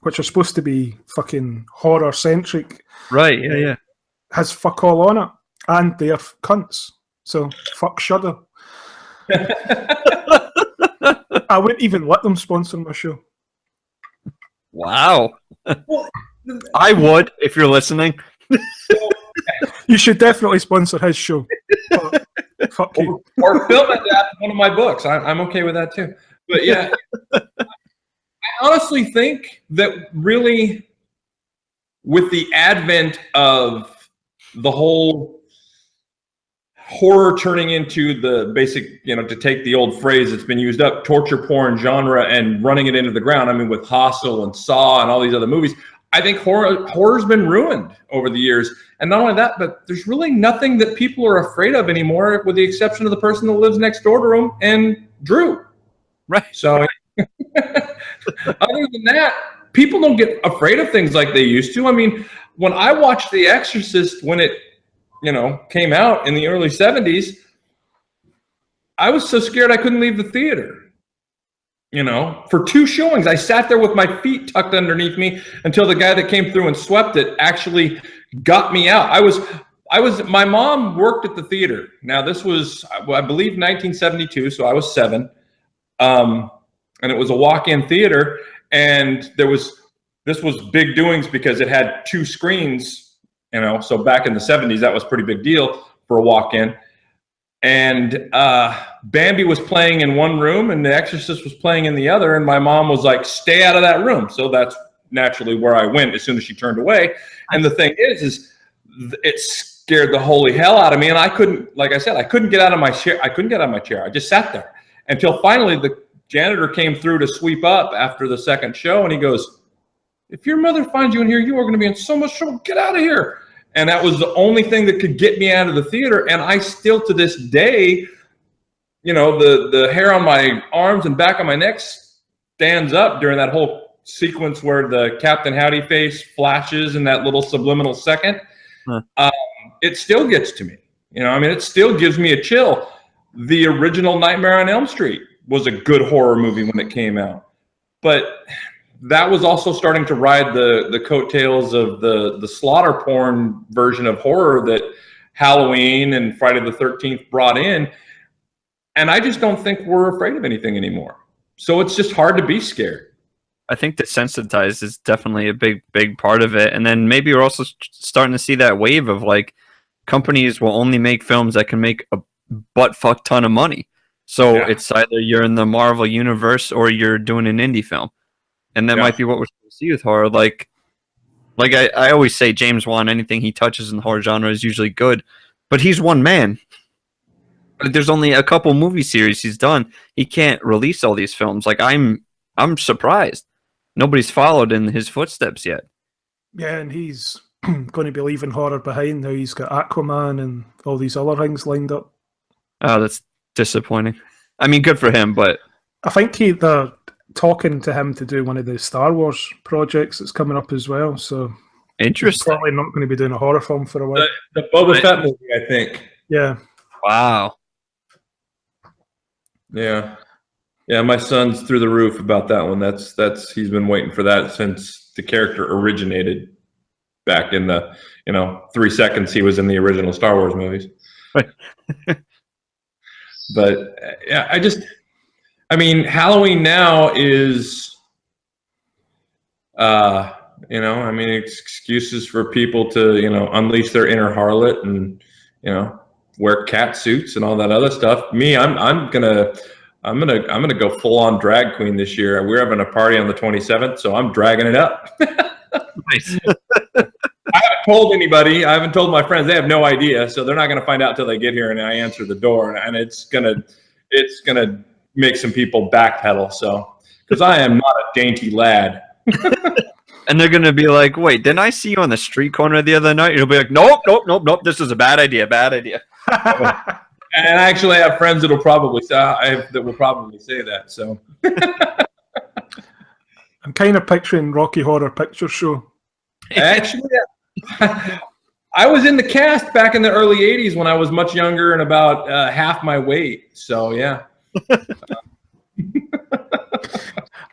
B: which are supposed to be fucking horror centric,
A: right? Yeah.
B: Has fuck all on it, and they're cunts. So fuck Shudder. I wouldn't even let them sponsor my show.
A: Wow. I would if you're listening.
B: You should definitely sponsor his show. Fuck you.
D: Or film it after one of my books. I'm okay with that too. But yeah, I honestly think that really with the advent of the whole horror turning into the basic, to take the old phrase that's been used up, torture porn genre and running it into the ground. I mean, with Hostel and Saw and all these other movies, I think horror's been ruined over the years. And not only that, but there's really nothing that people are afraid of anymore, with the exception of the person that lives next door to them and Drew.
A: Right.
D: So other than that, people don't get afraid of things like they used to. I mean, when I watched The Exorcist when it, came out in the early 70s, I was so scared I couldn't leave the theater. For 2 showings, I sat there with my feet tucked underneath me until the guy that came through and swept it actually got me out. My mom worked at the theater. Now this was, I believe, 1972, so I was 7. And it was a walk-in theater, and this was big doings because it had 2 screens, so back in the 70s, that was a pretty big deal for a walk-in. And Bambi was playing in one room and The Exorcist was playing in the other, and my mom was like, stay out of that room. So that's naturally where I went as soon as she turned away. And the thing is it scared the holy hell out of me. And I couldn't, like I said, I couldn't get out of my chair. I just sat there until finally the janitor came through to sweep up after the second show. And he goes, "If your mother finds you in here, you are going to be in so much trouble. Get out of here." And that was the only thing that could get me out of the theater. And I still, to this day, you know, the hair on my arms and back of my neck stands up during that whole sequence where the Captain Howdy face flashes in that little subliminal second. It still gets to me. You know, I mean, it still gives me a chill. The original Nightmare on Elm Street was a good horror movie when it came out, but that was also starting to ride the coattails of the slaughter porn version of horror that Halloween and Friday the 13th brought in. And I just don't think we're afraid of anything anymore. So it's just hard to be scared.
A: I think desensitized is definitely a big part of it. And then maybe we're also starting to see that wave of like companies will only make films that can make a butt fuck ton of money. So it's either you're in the Marvel universe or you're doing an indie film. And that might be what we're supposed to see with horror. Like I always say, James Wan, anything he touches in the horror genre is usually good. But he's one man. There's only a couple movie series he's done. He can't release all these films. Like I'm surprised. Nobody's followed in his footsteps yet.
B: Yeah, and he's going to be leaving horror behind now. He's got Aquaman and all these other things lined up.
A: Oh, that's disappointing. I mean, good for him, but
B: I think they're talking to him to do one of the Star Wars projects that's coming up as well. So
A: interesting.
B: He's probably not going to be doing a horror film for a while.
D: The Boba Fett movie, I think.
B: Yeah.
A: Wow.
D: Yeah. Yeah, my son's through the roof about that one. That's he's been waiting for that since the character originated back in the 3 seconds he was in the original Star Wars movies. But yeah, I mean, Halloween now is, I mean, excuses for people to unleash their inner harlot and wear cat suits and all that other stuff. Me, I'm gonna go full on drag queen this year. We're having a party on the 27th, so I'm dragging it up.
A: Nice.
D: I haven't told anybody. I haven't told my friends. They have no idea, so they're not going to find out till they get here and I answer the door. And it's gonna make some people backpedal. So because I am not a dainty lad.
A: And they're gonna be like, "Wait, didn't I see you on the street corner the other night?" You'll be like, "Nope. This is a bad idea. Bad idea."
D: And I actually have friends that will probably say that. So
B: I'm kind of picturing Rocky Horror Picture Show.
D: Actually, I was in the cast back in the early '80s when I was much younger and about half my weight. So yeah.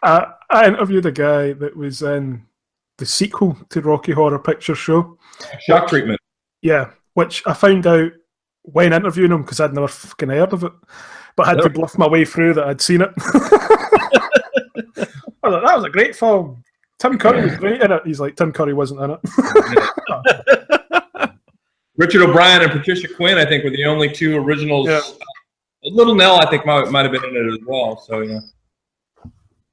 B: I interviewed a guy that was in the sequel to Rocky Horror Picture Show.
D: Shock Treatment.
B: Yeah, which I found out when interviewing him because I'd never fucking heard of it, but I had to bluff my way through that I'd seen it. I was like, that was a great film. Tim Curry was great in it. He's like, Tim Curry wasn't in it.
D: Richard O'Brien and Patricia Quinn, I think, were the only two originals.
B: Yeah.
D: Little Nell, I think, might have been in it as well. So yeah.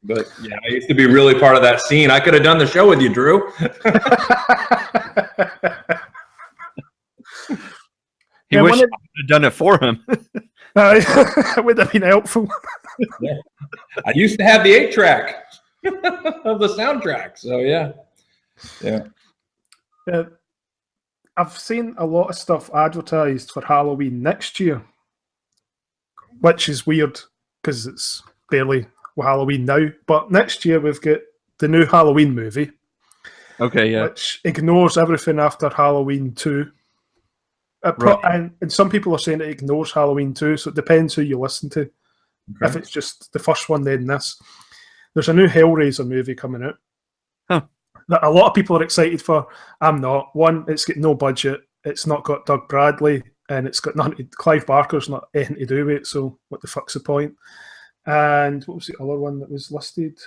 D: But yeah, I used to be really part of that scene. I could have done the show with you, Drew.
A: He wished I would have done it for him.
B: It would have been helpful.
D: Yeah. I used to have the 8-track of the soundtrack. So yeah.
B: I've seen a lot of stuff advertised for Halloween next year, which is weird because it's barely Halloween now. But next year we've got the new Halloween movie.
A: Okay, yeah.
B: Which ignores everything after Halloween 2. And some people are saying it ignores Halloween 2, so it depends who you listen to. Okay. If it's just the first one, then this. There's a new Hellraiser movie coming out that a lot of people are excited for. I'm not. One, it's got no budget. It's not got Doug Bradley, and it's got nothing. Clive Barker's not anything to do with it, so what the fuck's the point? And what was the other one that was listed?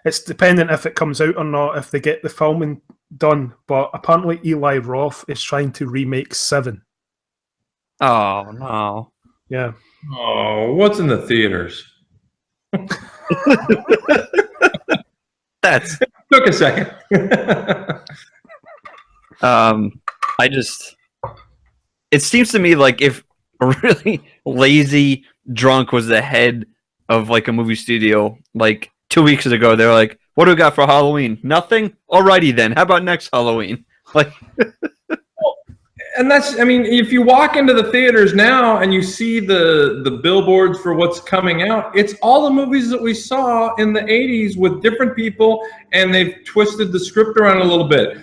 B: It's dependent if it comes out or not, if they get the filming done. But apparently Eli Roth is trying to remake Seven.
A: Oh, no.
B: Yeah.
D: Oh, what's in the theaters?
A: That's
D: Took a second.
A: It seems to me like if a really lazy drunk was the head of like a movie studio, like 2 weeks ago, they're like, "What do we got for Halloween? Nothing. Alrighty then. How about next Halloween?" Like,
D: And that's, I mean, if you walk into the theaters now and you see the billboards for what's coming out, it's all the movies that we saw in the 80s with different people, and they've twisted the script around a little bit.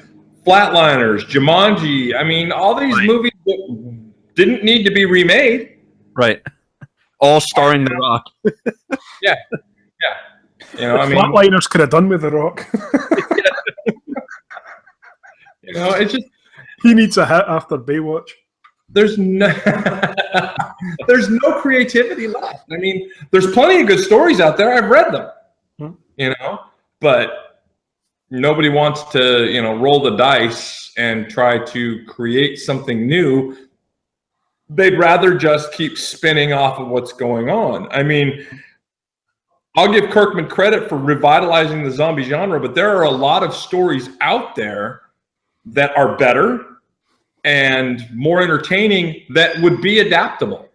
D: Flatliners, Jumanji, I mean, all these movies that didn't need to be remade.
A: right. All starring The Rock.
D: Yeah. You know, I mean,
B: Flatliners could have done with The Rock.
D: you know, it's just,
B: He needs a hit after Baywatch.
D: there's no creativity left. I mean, there's plenty of good stories out there. I've read them, you know, but nobody wants to, you know, roll the dice and try to create something new. They'd rather just keep spinning off of what's going on. I mean, I'll give Kirkman credit for revitalizing the zombie genre, but there are a lot of stories out there that are better and more entertaining that would be adaptable.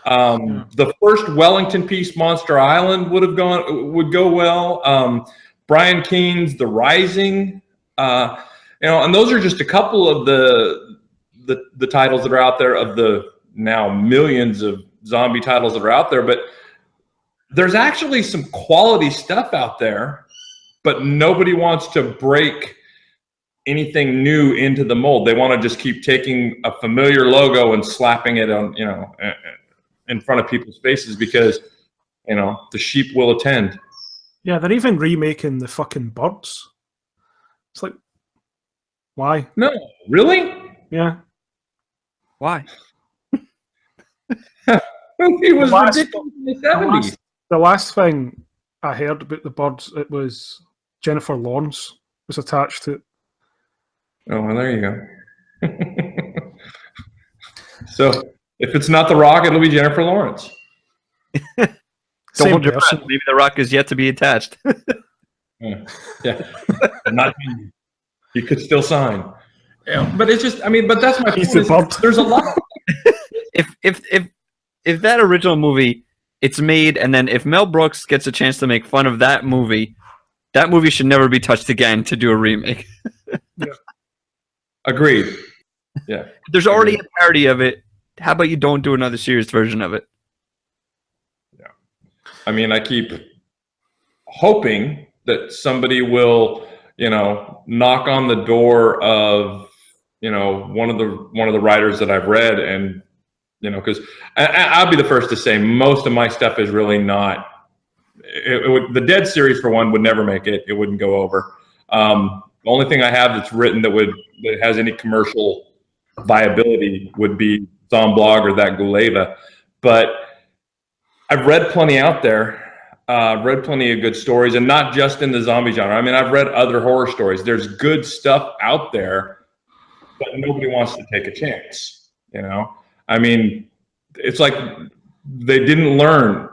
D: The first Wellington piece, Monster Island, would go well. Brian Keene's The Rising, you know, and those are just a couple of the titles that are out there of the now millions of zombie titles that are out there. But there's actually some quality stuff out there, but nobody wants to break anything new into the mold. They want to just keep taking a familiar logo and slapping it on, you know, in front of people's faces because, you know, the sheep will attend.
B: Yeah, they're even remaking the fucking Birds. It's like, why?
D: No, really?
B: Yeah.
A: Why?
D: It was
B: Last-
D: ridiculous in the 70s.
B: The last thing I heard about the Birds, it was Jennifer Lawrence was attached to it.
D: Oh, well, there you go. So if it's not The Rock, it'll be Jennifer Lawrence.
A: Don't
B: Same
A: hold your
B: person.
A: breath. Maybe The Rock is yet to be attached.
D: Yeah. Not me. He could still sign. Yeah, but it's just, I mean, but that's my
B: He's
D: point.
B: the Bird.
D: There's a lot.
A: If that original movie, it's made, and then if Mel Brooks gets a chance to make fun of that movie should never be touched again to do a remake.
D: Agreed. Yeah.
A: There's already a parody of it. How about you don't do another serious version of it?
D: Yeah. I mean, I keep hoping that somebody will, you know, knock on the door of, you know, one of the writers that I've read, and, you know, because I'll be the first to say most of my stuff is really not. The Dead series, for one, would never make it. It wouldn't go over. The only thing I have that's written that has any commercial viability would be Zomblog or That Guleva. But I've read plenty out there. I've read plenty of good stories, and not just in the zombie genre. I mean, I've read other horror stories. There's good stuff out there, but nobody wants to take a chance, you know? I mean, it's like they didn't learn.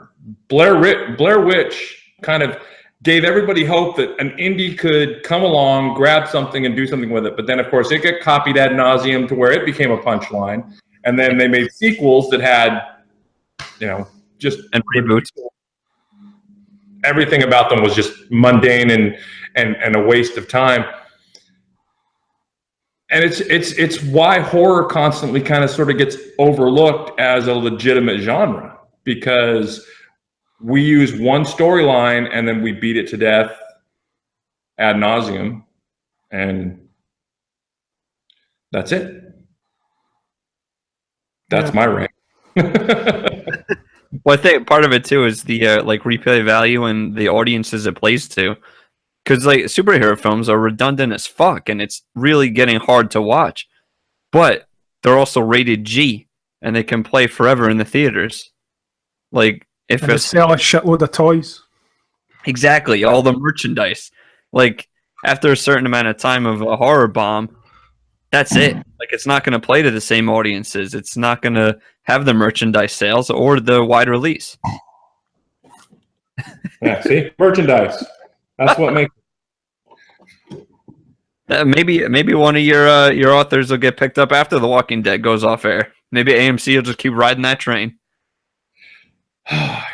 D: Blair Witch kind of gave everybody hope that an indie could come along, grab something, and do something with it. But then, of course, it got copied ad nauseum to where it became a punchline. And then they made sequels that had, you know, just
A: And reboots.
D: everything about them was just mundane and a waste of time. And it's why horror constantly kind of sort of gets overlooked as a legitimate genre, because we use one storyline and then we beat it to death ad nauseum, and that's it. That's my rant.
A: Well, I think part of it too is the like replay value and the audiences it plays to, because like superhero films are redundant as fuck, and it's really getting hard to watch. But they're also rated G, and they can play forever in the theaters. Like if
B: And they
A: it's
B: sell a shitload of toys.
A: exactly all the merchandise, like after a certain amount of time of a horror bomb, that's it. Like it's not going to play to the same audiences. It's not going to have the merchandise sales or the wide release.
D: Yeah, see, merchandise. That's what makes
A: Maybe one of your authors will get picked up after The Walking Dead goes off air. Maybe AMC will just keep riding that train.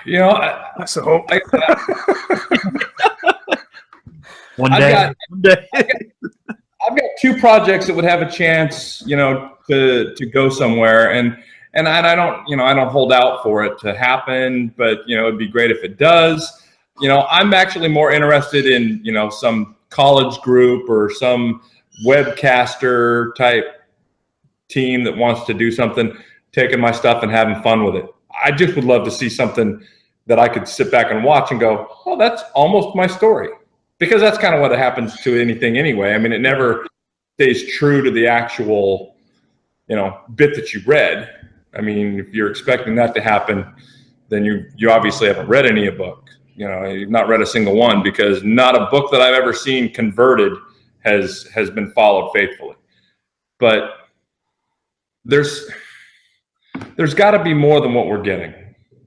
D: You know,
B: That's the hope.
A: One day.
D: I've got 2 projects that would have a chance, you know, to go somewhere, and I don't, you know, I don't hold out for it to happen, but you know, it'd be great if it does. You know, I'm actually more interested in, you know, some college group or some webcaster type team that wants to do something, taking my stuff and having fun with it. I just would love to see something that I could sit back and watch and go, oh, that's almost my story. Because that's kind of what happens to anything anyway. I mean, it never stays true to the actual, you know, bit that you read. I mean, if you're expecting that to happen, then you obviously haven't read any of a book. You know, you've not read a single one, because not a book that I've ever seen converted has been followed faithfully. But there's got to be more than what we're getting.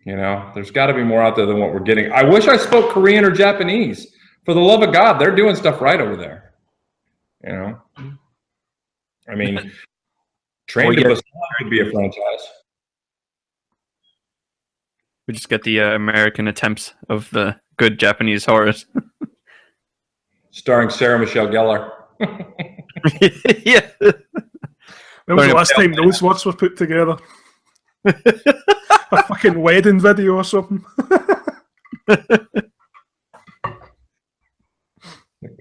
D: You know, there's got to be more out there than what we're getting. I wish I spoke Korean or Japanese. For the love of God, they're doing stuff right over there. You know, I mean, Train to Busan could be a franchise.
A: We just get the American attempts of the good Japanese horrors.
D: Starring Sarah Michelle Gellar.
A: Yeah.
B: When was the last time those words were put together? A fucking wedding video or something.
D: A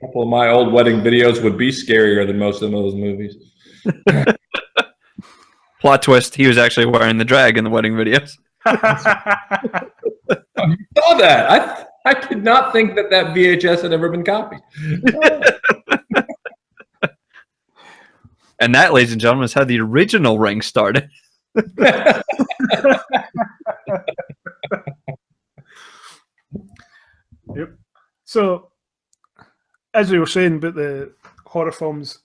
D: couple of my old wedding videos would be scarier than most of those movies.
A: Plot twist, he was actually wearing the drag in the wedding videos.
D: You saw that. I did not think that VHS had ever been copied.
A: And that, ladies and gentlemen, is how the original ring started.
B: Yep. So, as we were saying about the horror films,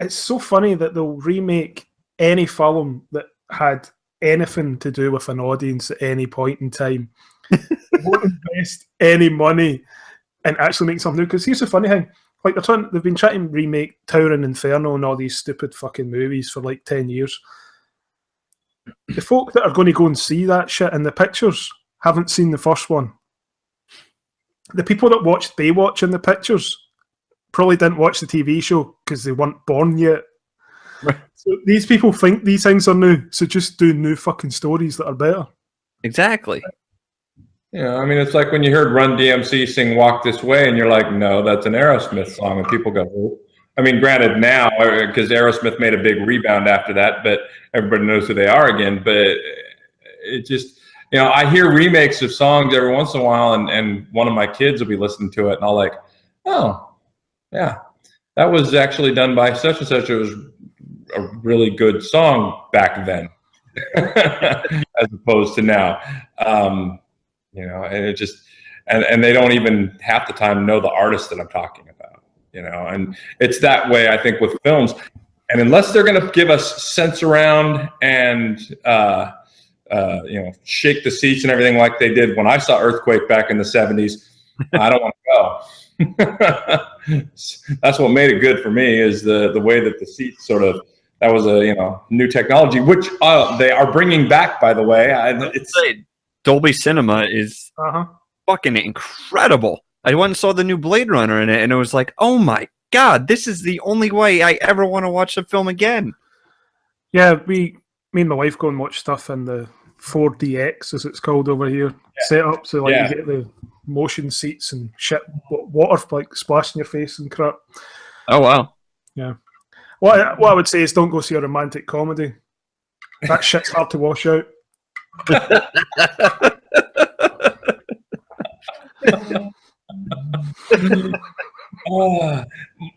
B: it's so funny that they'll remake any film that had anything to do with an audience at any point in time. They won't invest any money and actually make something new. Because here's the funny thing: like they've been trying to remake Towering Inferno and all these stupid fucking movies for like 10 years. The folk that are going to go and see that shit in the pictures haven't seen the first one. The people that watched Baywatch in the pictures probably didn't watch the TV show because they weren't born yet.
A: Right.
B: So these people think these things are new, so just do new fucking stories that are better.
A: Exactly.
D: Yeah, I mean, it's like when you heard Run DMC sing Walk This Way, and you're like, no, that's an Aerosmith song, and people go, oh. I mean, granted now, because Aerosmith made a big rebound after that, but everybody knows who they are again, but it just, you know, I hear remakes of songs every once in a while, and one of my kids will be listening to it, and I'll like, oh, yeah, that was actually done by such and such. It was a really good song back then, as opposed to now. You know, and it just, and they don't even half the time know the artist that I'm talking about, you know, and it's that way, I think, with films. And unless they're going to give us sense around and, you know, shake the seats and everything like they did when I saw Earthquake back in the 70s, I don't want to go. That's what made it good for me, is the way that the seats sort of, that was a, you know, new technology, which they are bringing back, by the way. It's
A: Dolby Cinema is fucking incredible. I went and saw the new Blade Runner in it, and it was like, oh my God, this is the only way I ever want to watch the film again.
B: Yeah, me and my wife go and watch stuff in the 4DX, as it's called over here, set up so like you get the motion seats and shit, water like splashing your face and crap.
A: Oh wow.
B: Yeah. What I would say is don't go see a romantic comedy. That shit's hard to wash out.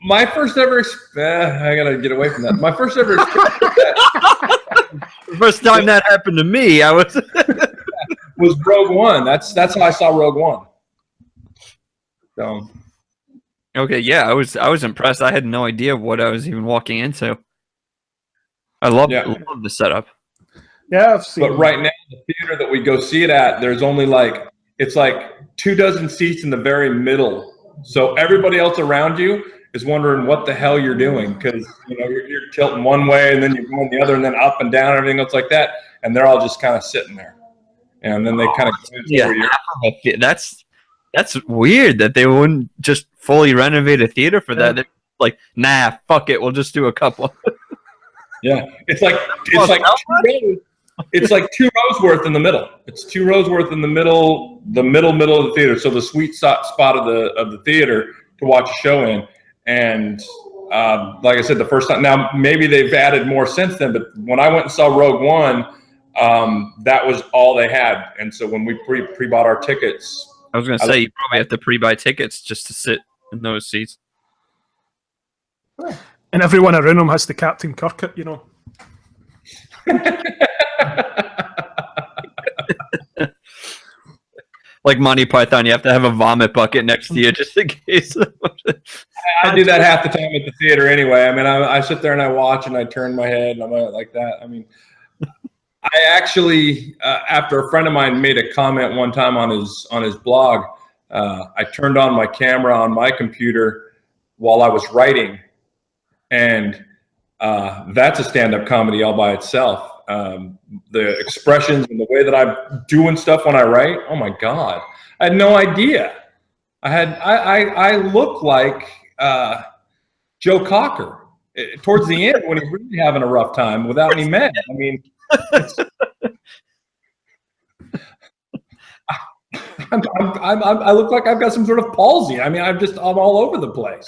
D: My first ever I gotta get away from that. My first ever
A: the first time that happened to me, I was
D: Rogue One. That's how I saw Rogue One. So
A: okay, yeah, I was impressed. I had no idea what I was even walking into. I love the setup.
B: Yeah, I've seen.
D: But right now, the theater that we go see it at, there's only it's like 24 seats in the very middle. So everybody else around you is wondering what the hell you're doing, because you're tilting one way and then you're going the other and then up and down and everything else like that, and they're all just kind of sitting there, and then they kind of
A: that's weird that they wouldn't just fully renovate a theater for that. They're like, nah, fuck it, we'll just do a couple.
D: Yeah, it's like 2 rows worth in the middle. It's 2 rows worth in the middle of the theater. So the sweet spot of the theater to watch a show in. And like I said, the first time, now maybe they've added more since then, but when I went and saw Rogue One, that was all they had. And so when we pre-bought our tickets,
A: I was going to say, you probably have to pre-buy tickets just to sit in those seats.
B: And everyone around him has to Captain Kirk it,
A: Like Monty Python, you have to have a vomit bucket next to you just in case.
D: I do that half the time at the theater anyway. I mean, I sit there and I watch and I turn my head and I'm like that. I mean, I actually, after a friend of mine made a comment one time on his blog, I turned on my camera on my computer while I was writing, and that's a stand-up comedy all by itself. The expressions and the way that I'm doing stuff when I write, oh my God, I had no idea. I look like Joe Cocker towards the end when he's really having a rough time without any meds. I mean, I look like I've got some sort of palsy. I mean, I'm all over the place.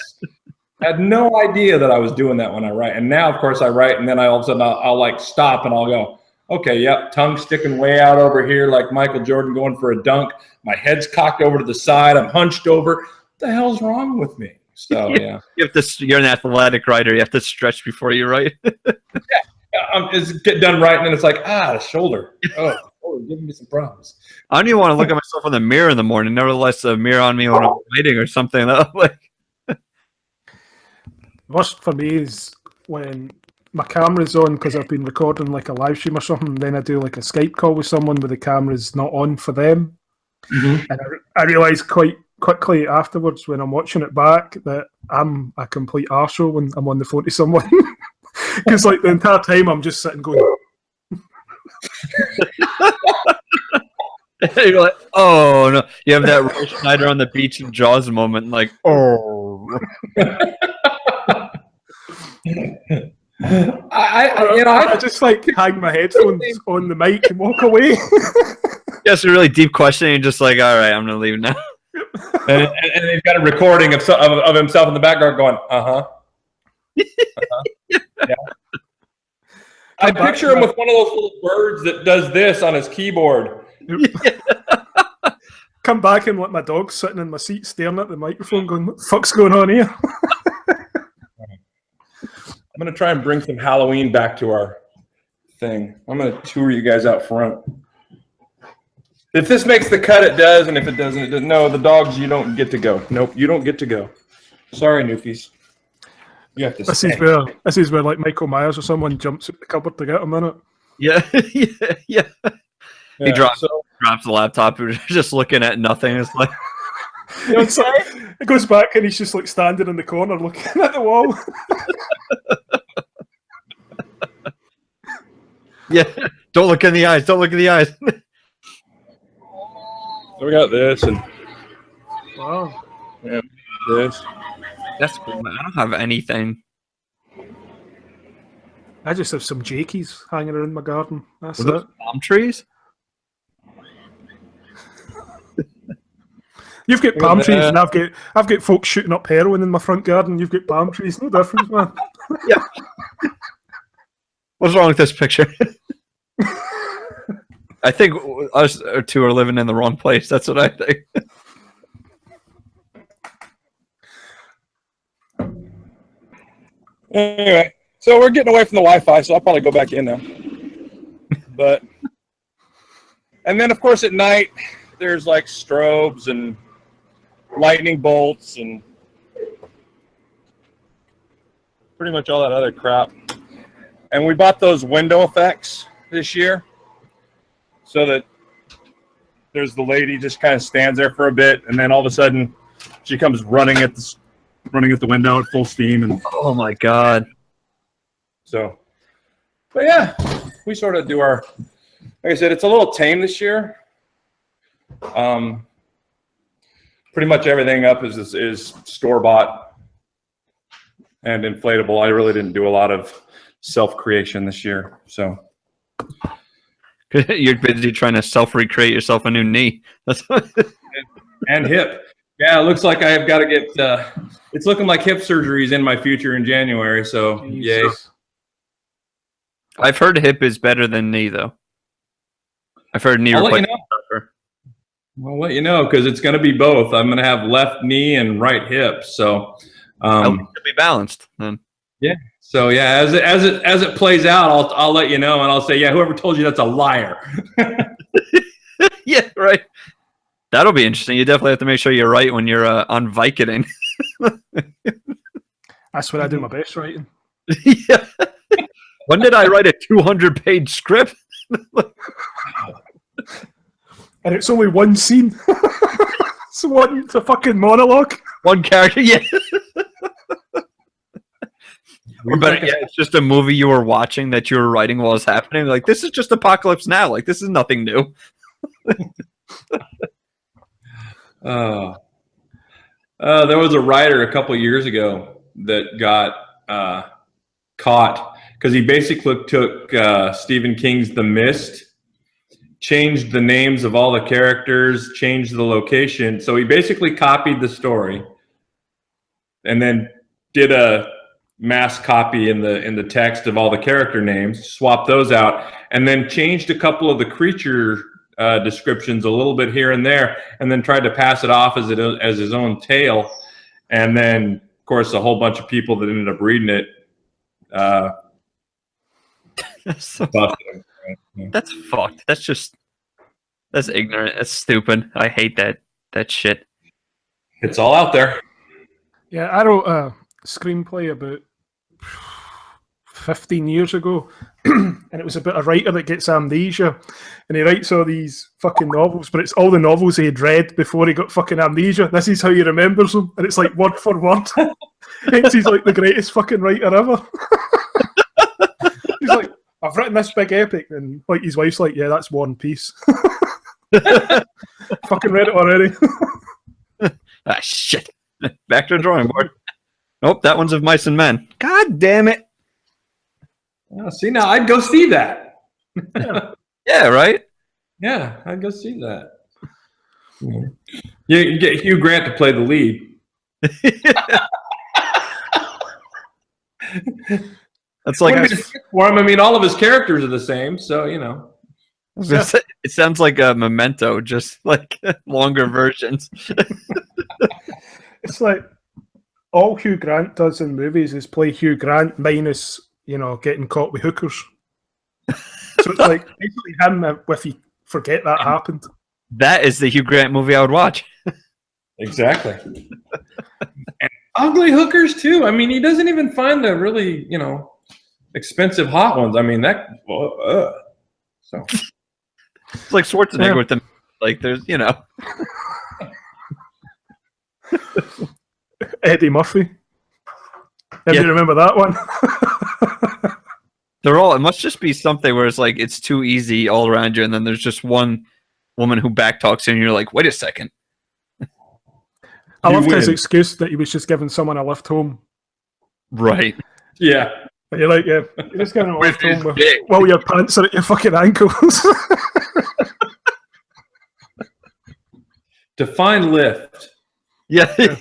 D: I had no idea that I was doing that when I write. And now, of course, I write, and then all of a sudden I'll like stop and I'll go, okay, yep, tongue sticking way out over here like Michael Jordan going for a dunk. My head's cocked over to the side. I'm hunched over. What the hell's wrong with me? So, yeah.
A: You're an athletic writer. You have to stretch before you write.
D: It's get done right, and then it's like, the shoulder. Oh, giving me some problems.
A: I don't even want to look at myself in the mirror in the morning. Nevertheless, a mirror on me when I'm writing or something. Like,
B: worst for me is when my camera's on because I've been recording like a live stream or something, and then I do like a Skype call with someone where the camera's not on for them. Mm-hmm. And I realise quite quickly afterwards when I'm watching it back that I'm a complete arsehole when I'm on the phone to someone. Because like the entire time I'm just sitting going.
A: You're like, oh no! You have that Roy Schneider on the beach in Jaws moment, like, oh.
B: I just like hang my headphones on the mic and walk away.
A: Yes, a really deep question. And you're just like, all right, I'm gonna leave now.
D: and he's got a recording of himself in the background going, Yeah. I picture him with one of those little birds that does this on his keyboard.
B: Come back and let my dog sitting in my seat staring at the microphone going, what the fuck's going on here?
D: I'm going to try and bring some Halloween back to our thing. I'm going to tour you guys out front. If this makes the cut, it does, and if it doesn't, it doesn't. No, the dogs, you don't get to go. Nope, you don't get to go. Sorry, Newfies. You have to
B: this is where like Michael Myers or someone jumps at the cupboard to get him in it.
A: Yeah. He drops the laptop. We're just looking at nothing. It's like,
B: it goes back and he's just like standing in the corner looking at the wall.
A: Yeah, don't look in the eyes. Don't look in the eyes.
D: So we got this and
B: wow,
D: yeah, this.
A: That's cool, man. I don't have anything.
B: I just have some jakies hanging around my garden. That's it.
A: Palm trees?
B: You've got palm trees, and I've got folks shooting up heroin in my front garden. You've got palm trees. No difference, man.
A: Yeah. What's wrong with this picture? I think us two are living in the wrong place. That's what I think.
D: Anyway, so we're getting away from the Wi-Fi, so I'll probably go back in now. And then, of course, at night, there's like strobes and lightning bolts and pretty much all that other crap. And we bought those window effects this year so that there's the lady just kind of stands there for a bit, and then all of a sudden she comes running at
E: running at the window at full steam. And
A: Oh my god.
D: So, but yeah, we sort of do our. Like I said, it's a little tame this year. Pretty much everything up is store bought and inflatable. I really didn't do a lot of self creation this year, so.
A: You're busy trying to self-recreate yourself a new knee. That's
D: And hip. Yeah, it looks like I've got to get. It's looking like hip surgery is in my future in January. So yay!
B: Jesus.
A: I've heard hip is better than knee, though. I've heard knee
D: I'll let you
A: replacement.
D: know. I'll let you know because it's going to be both. I'm going to have left knee and right hip. So
A: To be balanced. Then.
D: yeah. So yeah, as it plays out, I'll let you know, and I'll say, yeah, whoever told you that's a liar.
A: Yeah, right. That'll be interesting. You definitely have to make sure you're right when you're on Vicodin.
B: That's when I do my best writing.
A: Yeah. When did I write a 200-page script?
B: And it's only one scene. It's a fucking monologue.
A: One character, yeah. But yeah, it's just a movie you were watching that you were writing while it's happening. Like, this is just Apocalypse Now. Like, this is nothing new.
D: There was a writer a couple years ago that got caught because he basically took Stephen King's The Mist, changed the names of all the characters, changed the location. So he basically copied the story and then did a mass copy in the text of all the character names, swapped those out, and then changed a couple of the creature descriptions a little bit here and there, and then tried to pass it off as his own tale. And then, of course, a whole bunch of people that ended up reading it busted him.
A: That's fucked. That's ignorant. That's stupid. I hate that shit.
D: It's all out there.
B: Yeah, I wrote a screenplay about 15 years ago, and it was about a writer that gets amnesia, and he writes all these fucking novels, but it's all the novels he had read before he got fucking amnesia. This is how he remembers them, and it's like word for word. He's like the greatest fucking writer ever. He's like, I've written this big epic, and like his wife's like, yeah, that's One Piece. Fucking read it already.
A: Ah, shit. Back to the drawing board. Nope, that one's of Mice and Men. God damn it.
D: Oh, see, now I'd go see that.
A: Yeah, right?
D: Yeah, I'd go see that. You get Hugh Grant to play the lead.
A: That's like
D: for him. I mean, all of his characters are the same, so you know.
A: It sounds like a Memento, just like longer versions.
B: It's like all Hugh Grant does in movies is play Hugh Grant minus, getting caught with hookers. So it's like basically him if you forget that happened.
A: That is the Hugh Grant movie I would watch.
D: Exactly. And ugly hookers too. I mean, he doesn't even find the really, expensive hot ones. I mean, that. So
A: it's like Schwarzenegger with them. Like, there's,
B: Eddie Murphy. You remember that one?
A: It must just be something where it's like it's too easy all around you, and then there's just one woman who backtalks you, and you're like, wait a second.
B: I loved his excuse that he was just giving someone a lift home.
A: Right.
D: Yeah.
B: And you're like, yeah, you're just giving a lift home
A: dick.
B: while your pants are at your fucking ankles.
D: Define lift.
A: Yeah.
D: I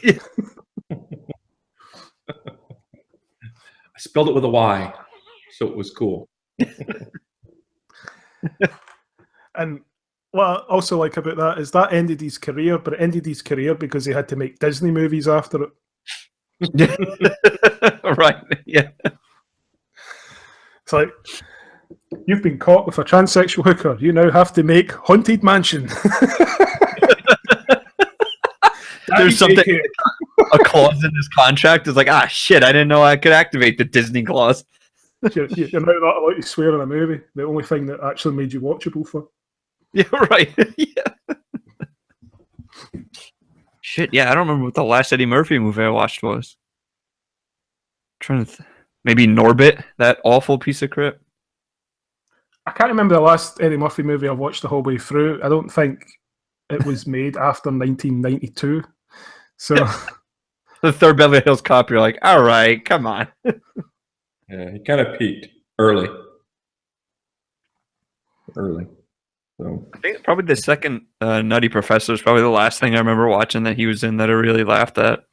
D: spelled it with a Y, so it was cool.
B: And what I also like about that is that ended his career, but it ended his career because he had to make Disney movies after it.
A: Right. Yeah.
B: It's like, you've been caught with a transsexual hooker. You now have to make Haunted Mansion.
A: There's something, a clause in his contract is like, shit, I didn't know I could activate the Disney clause.
B: You're now not allowed to swear in a movie. The only thing that actually made you watchable for.
A: Yeah, right. Yeah. Shit, yeah, I don't remember what the last Eddie Murphy movie I watched was. Trying to maybe Norbit, that awful piece of crap.
B: I can't remember the last Eddie Murphy movie I've watched the whole way through. I don't think it was made after 1992. So
A: The third Beverly Hills Cop, you're like, all right, come on.
D: Yeah, he kind of peaked early. So
A: I think probably the second Nutty Professor is probably the last thing I remember watching that he was in that I really laughed at.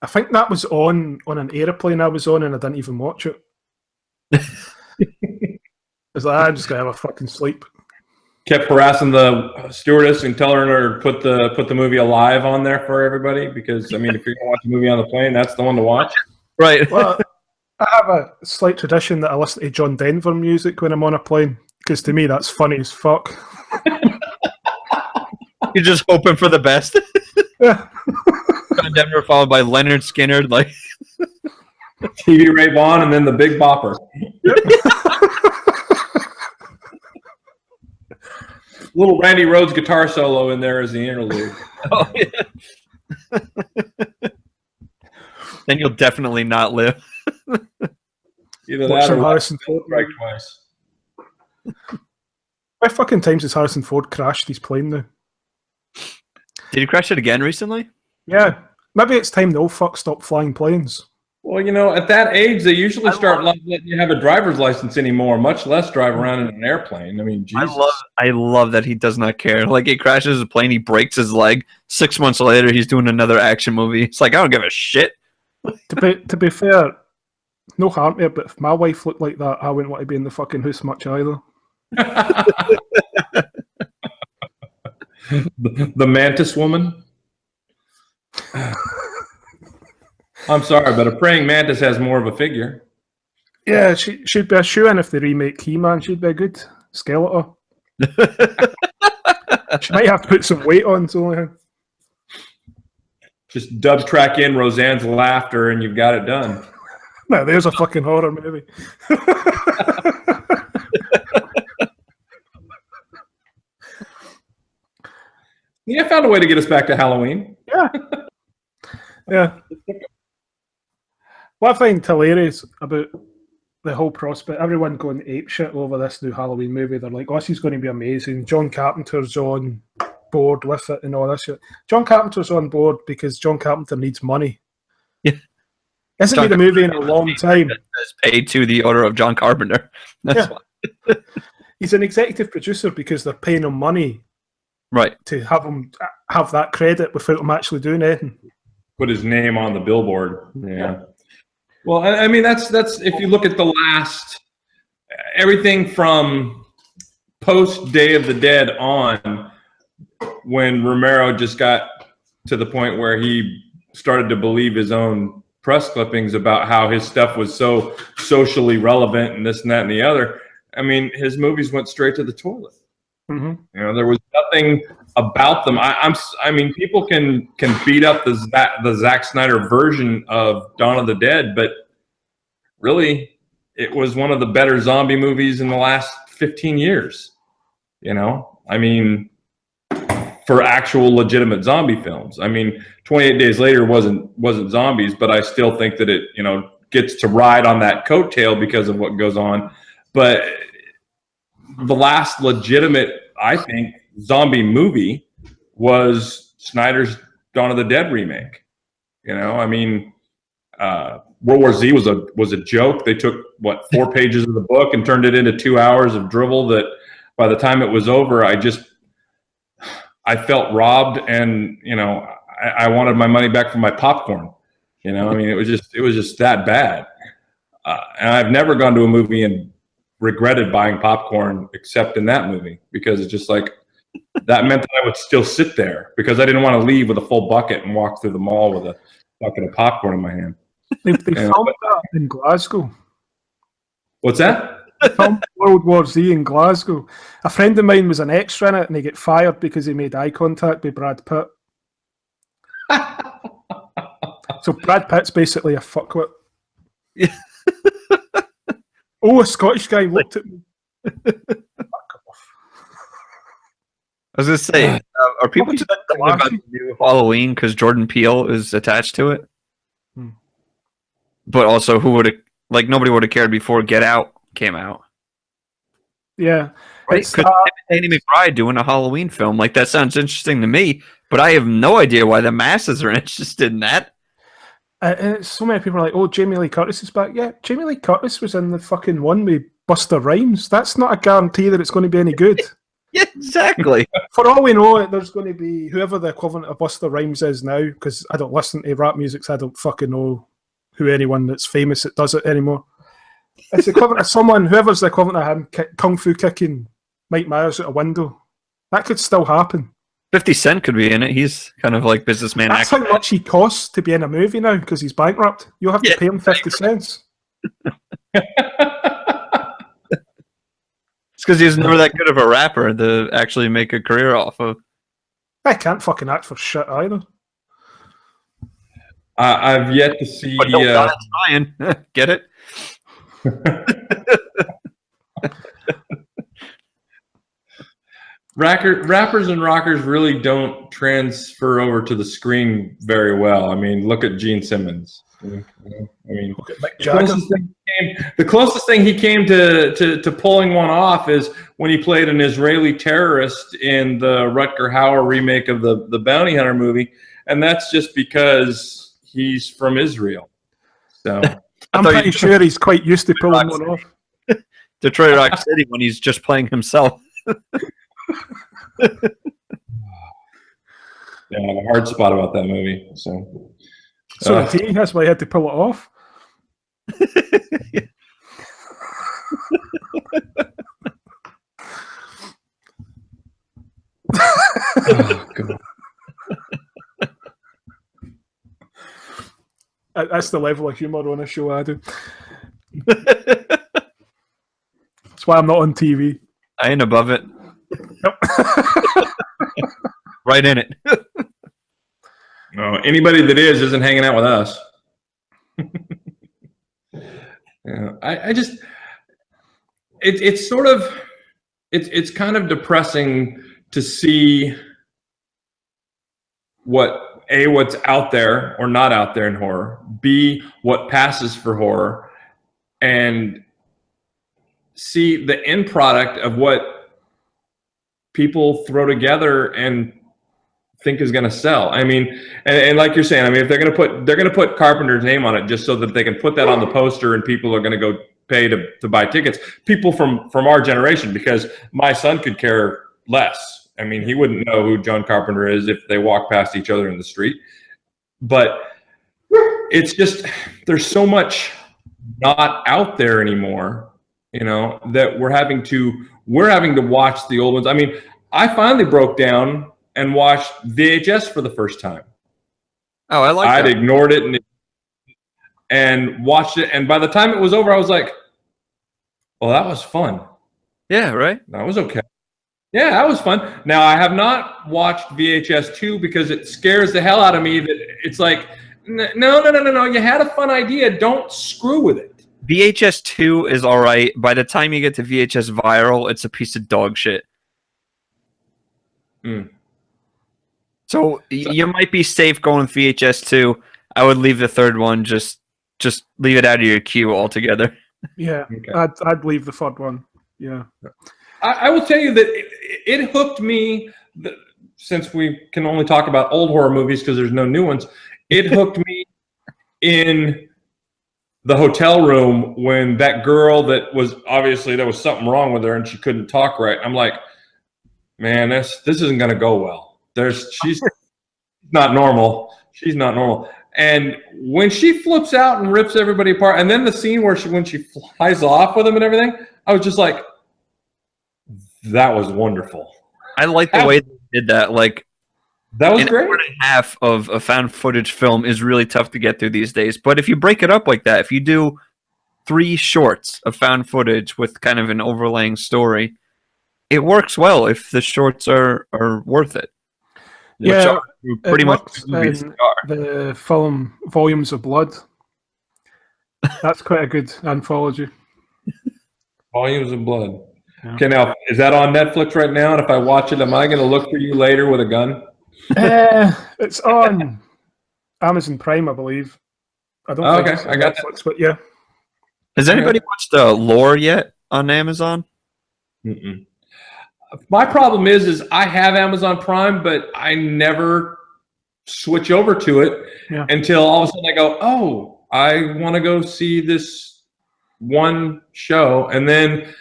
B: I think that was on an aeroplane I was on, and I didn't even watch it. It's like, I'm just gonna have a fucking sleep.
D: kept harassing the stewardess and telling her to put the movie Alive on there for everybody, because I mean, if you're gonna watch a movie on the plane, that's the one to watch.
A: Right.
B: Well, I have a slight tradition that I listen to John Denver music when I'm on a plane, because to me that's funny as fuck.
A: You're just hoping for the best.
B: Yeah.
A: John Denver followed by Leonard Skinner, like
D: TV Ray Vaughan, and then the Big Bopper. Little Randy Rhoads guitar solo in there as the interlude.
A: Oh, yeah. Then you'll definitely not live.
D: Either
B: Watch
D: that
B: some
D: or
B: Harrison Ford.
D: strike twice.
B: How fucking times has Harrison Ford crashed his plane now?
A: Did he crash it again recently?
B: Yeah. Maybe it's time the old fuck stop flying planes.
D: Well, you know, at that age, they usually start letting you have a driver's license anymore, much less drive around in an airplane. I mean, Jesus.
A: I love that he does not care. Like, he crashes a plane, he breaks his leg. 6 months later, he's doing another action movie. It's like, I don't give a shit.
B: To be fair, no harm to it, but if my wife looked like that, I wouldn't want to be in the fucking house much either.
D: The mantis woman. I'm sorry, but a praying mantis has more of a figure.
B: Yeah, she'd be a shoe-in if they remake He-Man. She'd be a good Skeletor. She might have to put some weight on, so only.
D: Just dub track in Roseanne's laughter, and you've got it done.
B: Now, there's a fucking horror movie.
D: Yeah, I found a way to get us back to Halloween.
B: Yeah. Yeah. What I find hilarious about the whole prospect, everyone going apeshit over this new Halloween movie, they're like, oh, this is going to be amazing. John Carpenter's on board with it and all this shit. John Carpenter's on board because John Carpenter needs money.
A: Yeah.
B: Hasn't made a movie in a long time.
A: Is paid to the order of John Carpenter. That's why.
B: He's an executive producer because they're paying him money,
A: Right.
B: to have him have that credit without him actually doing anything.
D: Put his name on the billboard. Yeah. Well, I mean, that's if you look at the last, everything from post Day of the Dead on, when Romero just got to the point where he started to believe his own press clippings about how his stuff was so socially relevant and this and that and the other. I mean, his movies went straight to the toilet.
B: Mm-hmm.
D: You know, there was nothing about them. I mean, people can beat up the Zack Snyder version of Dawn of the Dead, but really, it was one of the better zombie movies in the last 15 years. You know, I mean, for actual legitimate zombie films. I mean, 28 Days Later wasn't zombies, but I still think that it, you know, gets to ride on that coattail because of what goes on. But the last legitimate, I think, zombie movie was Snyder's Dawn of the Dead remake. You know, I mean, World War Z was a joke. They took 4 pages of the book and turned it into 2 hours of drivel that by the time it was over, I felt robbed, and you know, I wanted my money back for my popcorn. You know, I mean, it was just that bad. And I've never gone to a movie and regretted buying popcorn except in that movie, because it's just like that meant that I would still sit there because I didn't want to leave with a full bucket and walk through the mall with a bucket of popcorn in my hand.
B: They filmed that in Glasgow.
D: What's that?
B: They filmed World War Z in Glasgow. A friend of mine was an extra in it, and he got fired because he made eye contact with Brad Pitt. So Brad Pitt's basically a fuckwit. Oh, a Scottish guy looked at me.
A: I was going to say, are people just excited about the new Halloween because Jordan Peele is attached to it. But also, who would have nobody would have cared before Get Out came out.
B: Yeah,
A: right. Because Danny McBride doing a Halloween film that sounds interesting to me, but I have no idea why the masses are interested in that.
B: And so many people are like, "Oh, Jamie Lee Curtis is back." Yeah, Jamie Lee Curtis was in the fucking one with Busta Rhymes. That's not a guarantee that it's going to be any good.
A: Yeah, exactly.
B: For all we know, there's going to be whoever the equivalent of Busta Rhymes is now, because I don't listen to rap music, so I don't fucking know who anyone that's famous that does it anymore. It's the equivalent of someone, whoever's the equivalent of him, kung fu kicking Mike Myers out a window. That could still happen.
A: 50 Cent could be in it. He's kind of like businessman.
B: That's how much he costs to be in a movie now, because he's bankrupt. You'll have to pay him 50 cents.
A: It's because he's never that good of a rapper to actually make a career off of.
B: I can't fucking act for shit either.
D: I've yet to see.
A: But don't die trying. Get it?
D: Rappers and rockers really don't transfer over to the screen very well. I mean, look at Gene Simmons. I mean, the closest thing he came to pulling one off is when he played an Israeli terrorist in the Rutger Hauer remake of the Bounty Hunter movie, and that's just because he's from Israel. So
B: I'm pretty sure he's quite used to pulling one off.
A: Detroit Rock City when he's just playing himself.
D: Yeah, I have a hard spot about that movie. So
B: that's why he had to pull it off.
D: Oh, God.
B: That's the level of humour on a show I do. That's why I'm not on TV.
A: I ain't above it.
B: Nope.
A: Right in it.
D: No, anybody that isn't hanging out with us. Yeah, I just it's sort of it's kind of depressing to see what's out there or not out there in horror, B, what passes for horror, and see the end product of what people throw together and think is going to sell. I mean, and like you're saying, I mean, if they're going to put Carpenter's name on it just so that they can put that on the poster and people are going to go pay to buy tickets. People from our generation, because my son could care less. I mean, he wouldn't know who John Carpenter is if they walk past each other in the street. But it's just, there's so much not out there anymore, you know, that we're having to watch the old ones. I mean, I finally broke down and watched VHS for the first time.
A: Oh, I like that.
D: I'd ignored it and watched it. And by the time it was over, I was like, well, that was fun.
A: Yeah, right?
D: That was okay. Yeah, that was fun. Now, I have not watched VHS 2 because it scares the hell out of me that it's like, no. You had a fun idea. Don't screw with it.
A: VHS 2 is all right. By the time you get to VHS Viral, it's a piece of dog shit. So you might be safe going VHS 2. I would leave the third one. Just leave it out of your queue altogether.
B: Yeah, okay. I'd leave the third one. Yeah.
D: I will tell you that it hooked me, since we can only talk about old horror movies because there's no new ones. It hooked me in the hotel room when that girl that was obviously there was something wrong with her and she couldn't talk right. I'm like, man, this isn't going to go well. She's not normal. She's not normal. And when she flips out and rips everybody apart, and then the scene where when she flies off with him and everything, I was just like, that was wonderful.
A: I like the way they did that. Like,
D: that was great.
A: An hour and a half of a found footage film is really tough to get through these days. But if you break it up like that, if you do 3 shorts of found footage with kind of an overlaying story, it works well if the shorts are worth it.
B: Yeah,
A: pretty much
B: the film Volumes of Blood. That's quite a good anthology.
D: Volumes of Blood. Yeah. Okay, now, is that on Netflix right now? And if I watch it, am I going to look for you later with a gun?
B: It's on Amazon Prime, I believe. I don't think it's on
D: I got
B: Netflix, but yeah.
A: Has anybody watched Lore yet on Amazon?
D: Mm-mm. My problem is I have Amazon Prime, but I never switch over to it until all of a sudden I go, oh, I want to go see this one show, and then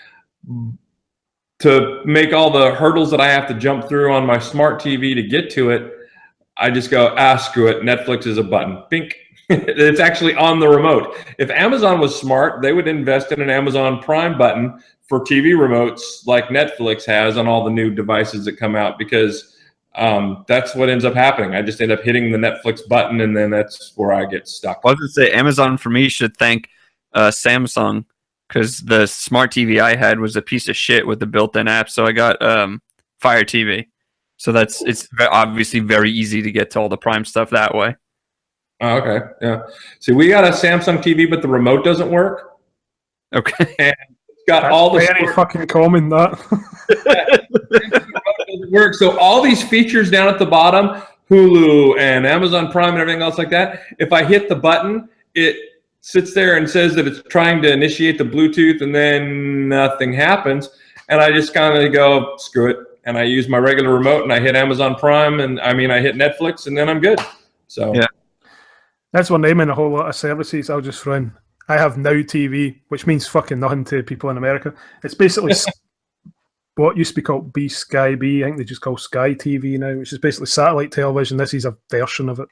D: to make all the hurdles that I have to jump through on my smart TV to get to it, I just go, screw it. Netflix is a button. Bink. It's actually on the remote. If Amazon was smart, they would invest in an Amazon Prime button for TV remotes like Netflix has on all the new devices that come out, because that's what ends up happening. I just end up hitting the Netflix button, and then that's where I get stuck.
A: I was going to say, Amazon for me should thank Samsung, because the smart TV I had was a piece of shit with the built-in app, so I got Fire TV. So it's obviously very easy to get to all the Prime stuff that way.
D: Oh, okay, yeah. See, we got a Samsung TV, but the remote doesn't work.
A: Okay.
D: And it's got
B: That's
D: all the
B: very fucking common, that.
D: Doesn't work. So all these features down at the bottom, Hulu and Amazon Prime and everything else like that, if I hit the button, it sits there and says that it's trying to initiate the Bluetooth, and then nothing happens. And I just kind of go, screw it. And I use my regular remote, and I hit Amazon Prime, and I hit Netflix, and then I'm good. So
B: yeah. That's one name in a whole lot of services. I'll just throw in. I have Now TV, which means fucking nothing to people in America. It's basically what used to be called Sky B. I think they just call Sky TV now, which is basically satellite television. This is a version of it.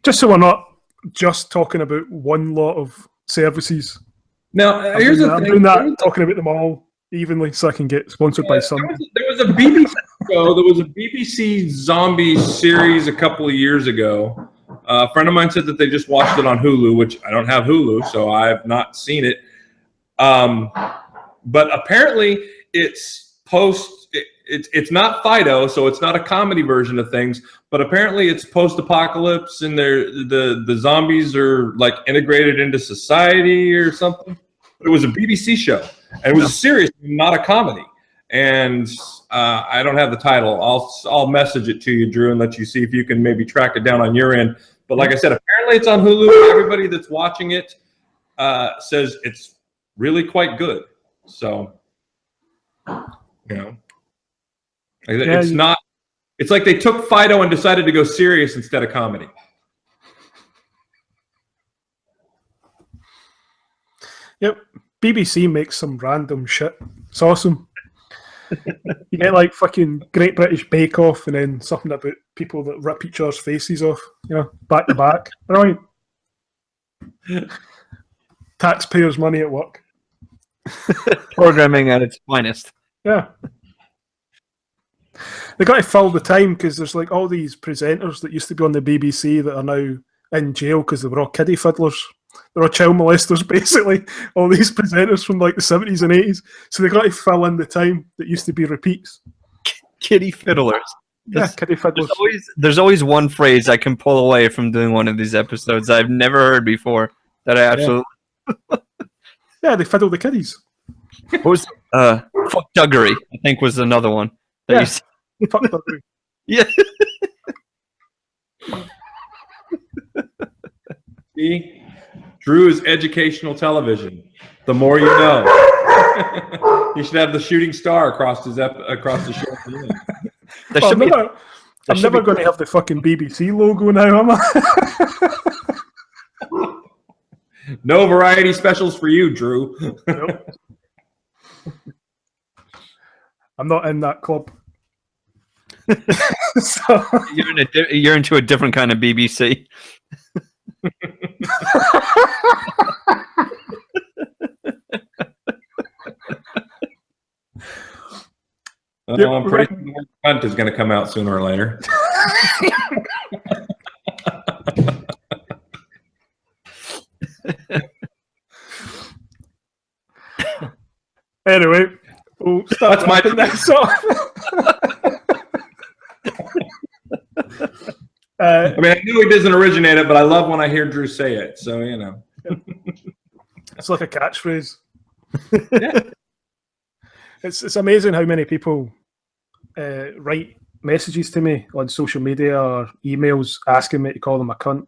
B: Just so we're not just talking about one lot of services.
D: Now, here's the thing.
B: I'm doing that, talking about them all evenly, so I can get sponsored by some.
D: There was a BBC show. There was a BBC zombie series a couple of years ago. A friend of mine said that they just watched it on Hulu, which I don't have Hulu, so I've not seen it. But apparently, it's it's not Fido, so it's not a comedy version of things. But apparently, it's post-apocalypse, and the zombies are like integrated into society or something. But it was a BBC show, and it was a series, not a comedy. And I don't have the title. I'll message it to you, Drew, and let you see if you can maybe track it down on your end. But like I said, apparently it's on Hulu. Everybody that's watching it says it's really quite good. So, it's not. It's like they took Fido and decided to go serious instead of comedy.
B: Yep, BBC makes some random shit. It's awesome. You get like fucking Great British Bake Off, and then something about people that rip each other's faces off, back to back. Right. Taxpayers' money at work.
A: Programming at its finest.
B: Yeah. They got to fill the time, because there's like all these presenters that used to be on the BBC that are now in jail because they were all kiddie fiddlers. They're all child molesters, basically. All these presenters from like the 70s and 80s. So they got to fill in the time that used to be repeats.
A: Kiddie fiddlers.
B: Yeah, kiddie fiddlers.
A: There's always one phrase I can pull away from doing one of these episodes I've never heard before that I absolutely...
B: Yeah, they fiddle the kiddies.
A: What was fuckduggery, I think, was another one.
B: Yeah, fuckduggery.
A: Yeah.
D: See? Drew is educational television. The more you know. You should have the shooting star across the show.
B: I'm never going to have the fucking BBC logo now, am I?
D: No variety specials for you, Drew.
B: Nope. I'm not in that club. So.
A: You're into a different kind of BBC.
D: I'm pretty sure Hunt is going to come out sooner or later.
B: Anyway,
D: that's my
B: next song.
D: I know he doesn't originate it, but I love when I hear Drew say it. So
B: it's like a catchphrase.
D: Yeah.
B: It's amazing how many people write messages to me on social media or emails asking me to call them a cunt.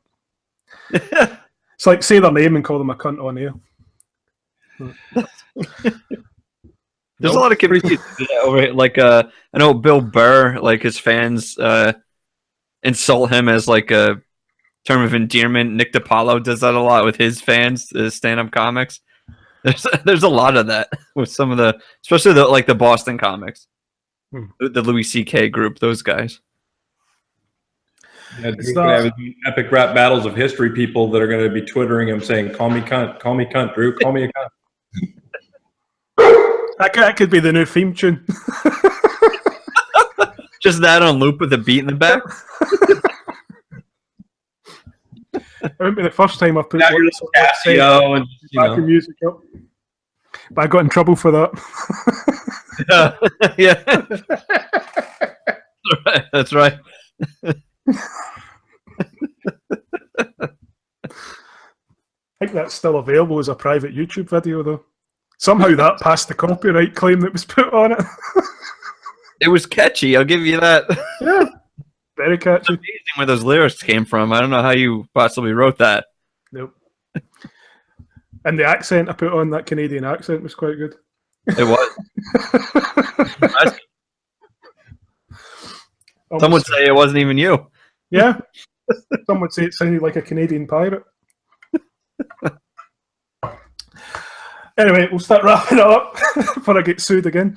B: It's like say their name and call them a cunt on air.
A: There's a lot of comedians over here. Like, I know Bill Burr, like his fans insult him as like a term of endearment. Nick DiPaolo does that a lot with his fans, stand-up comics. There's a lot of that with some of the, especially the Boston comics, the Louis C.K. group, those guys.
D: Yeah, Drew's gonna have epic rap battles of history people that are going to be twittering him saying, call me cunt, Drew, call me a cunt.
B: That could be the new theme tune.
A: Just that on loop with a beat in the back.
B: It won't be the first time I've put
D: Casio and
B: music up. But I got in trouble for that.
A: Yeah. That's right.
B: I think that's still available as a private YouTube video, though. Somehow that passed the copyright claim that was put on it.
A: It was catchy, I'll give you that.
B: Yeah, very catchy.
A: It's amazing where those lyrics came from. I don't know how you possibly wrote that.
B: Nope. And the accent I put on, that Canadian accent, was quite good.
A: It was. Some would say it wasn't even you.
B: Yeah. Some would say it sounded like a Canadian pirate. Anyway, we'll start wrapping it up before I get sued again.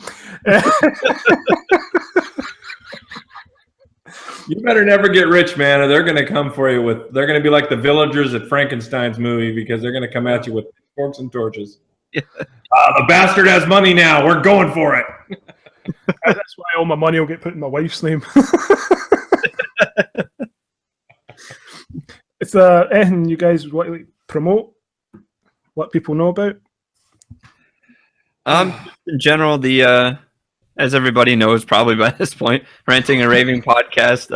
D: You better never get rich, man, or they're going to come for you with, they're going to be like the villagers at Frankenstein's movie because they're going to come at you with forks and torches.
A: Yeah.
D: The bastard has money now. We're going for it.
B: That's why all my money will get put in my wife's name. Is there anything you guys want to promote? Let people know about?
A: In general, the as everybody knows probably by this point, Ranting and Raving podcast.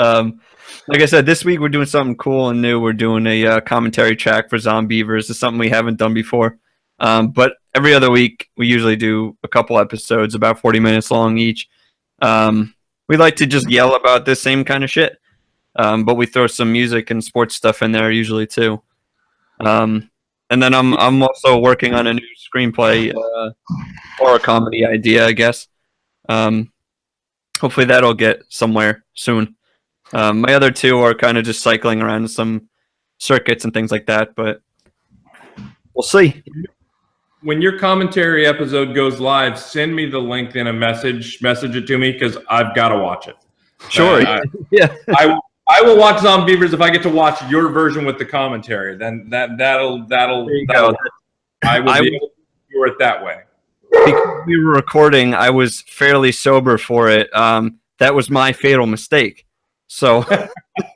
A: Like I said, this week we're doing something cool and new. We're doing a commentary track for Zombievers. It's something we haven't done before. But every other week we usually do a couple episodes about 40 minutes long each. We like to just yell about this same kind of shit. But we throw some music and sports stuff in there usually too. And then I'm also working on a new screenplay horror comedy idea, I guess. Hopefully that'll get somewhere soon. My other two are kind of just cycling around some circuits and things like that, but we'll see.
D: When your commentary episode goes live, send me the link in a message it to me because I've got to watch it.
A: Sure. Yeah.
D: I will watch Zombievers if I get to watch your version with the commentary. Then that'll I will be able to do it that way.
A: Because we were recording, I was fairly sober for it. That was my fatal mistake. So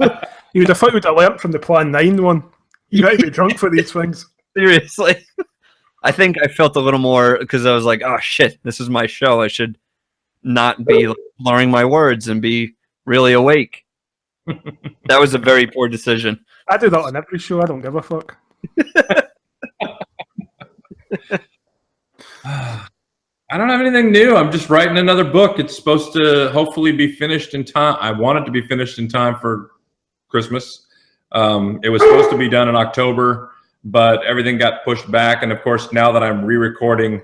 B: you would have thought you'd have learnt from the Plan 9 one. You got to be drunk for these things.
A: Seriously. I think I felt a little more because I was like, oh shit, this is my show. I should not be blurring my words and be really awake. That was a very poor decision.
B: I do that on every show. I don't give a fuck.
D: I don't have anything new. I'm just writing another book. It's supposed to hopefully be finished in time. I want it to be finished in time for Christmas. It was supposed to be done in October, but everything got pushed back. And of course, now that I'm re-recording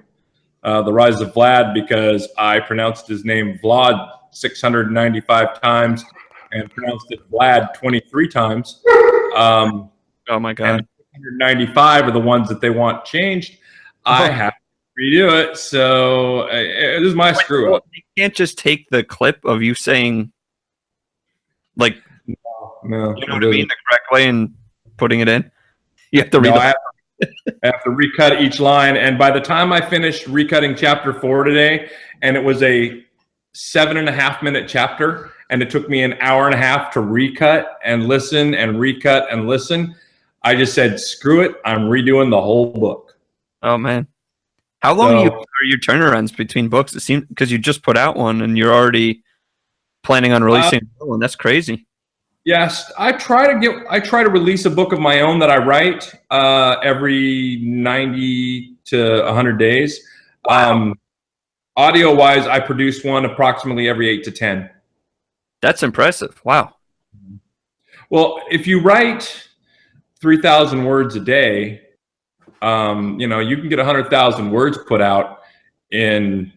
D: The Rise of Vlad because I pronounced his name Vlad 695 times and pronounced it Vlad 23 times.
A: Oh my God.
D: 195 are the ones that they want changed. I have to redo it. So it is my screw up.
A: You can't just take the clip of you saying, like,
D: no,
A: you know what I mean, the correct way and putting it in. You have to read
D: I have to recut each line. And by the time I finished recutting chapter 4 today, and it was a 7.5 minute chapter, and it took me an hour and a half to recut and listen and recut and listen, I just said, screw it. I'm redoing the whole book.
A: Oh, man. How long are your turnarounds between books? It seems because you just put out one and you're already planning on releasing another one. That's crazy.
D: Yes, I try to release a book of my own that I write every 90 to 100 days.
A: Wow.
D: Audio wise, I produce one approximately every 8 to 10.
A: That's impressive. Wow.
D: Well, if you write 3,000 words a day, you know, you can get 100,000 words put out in,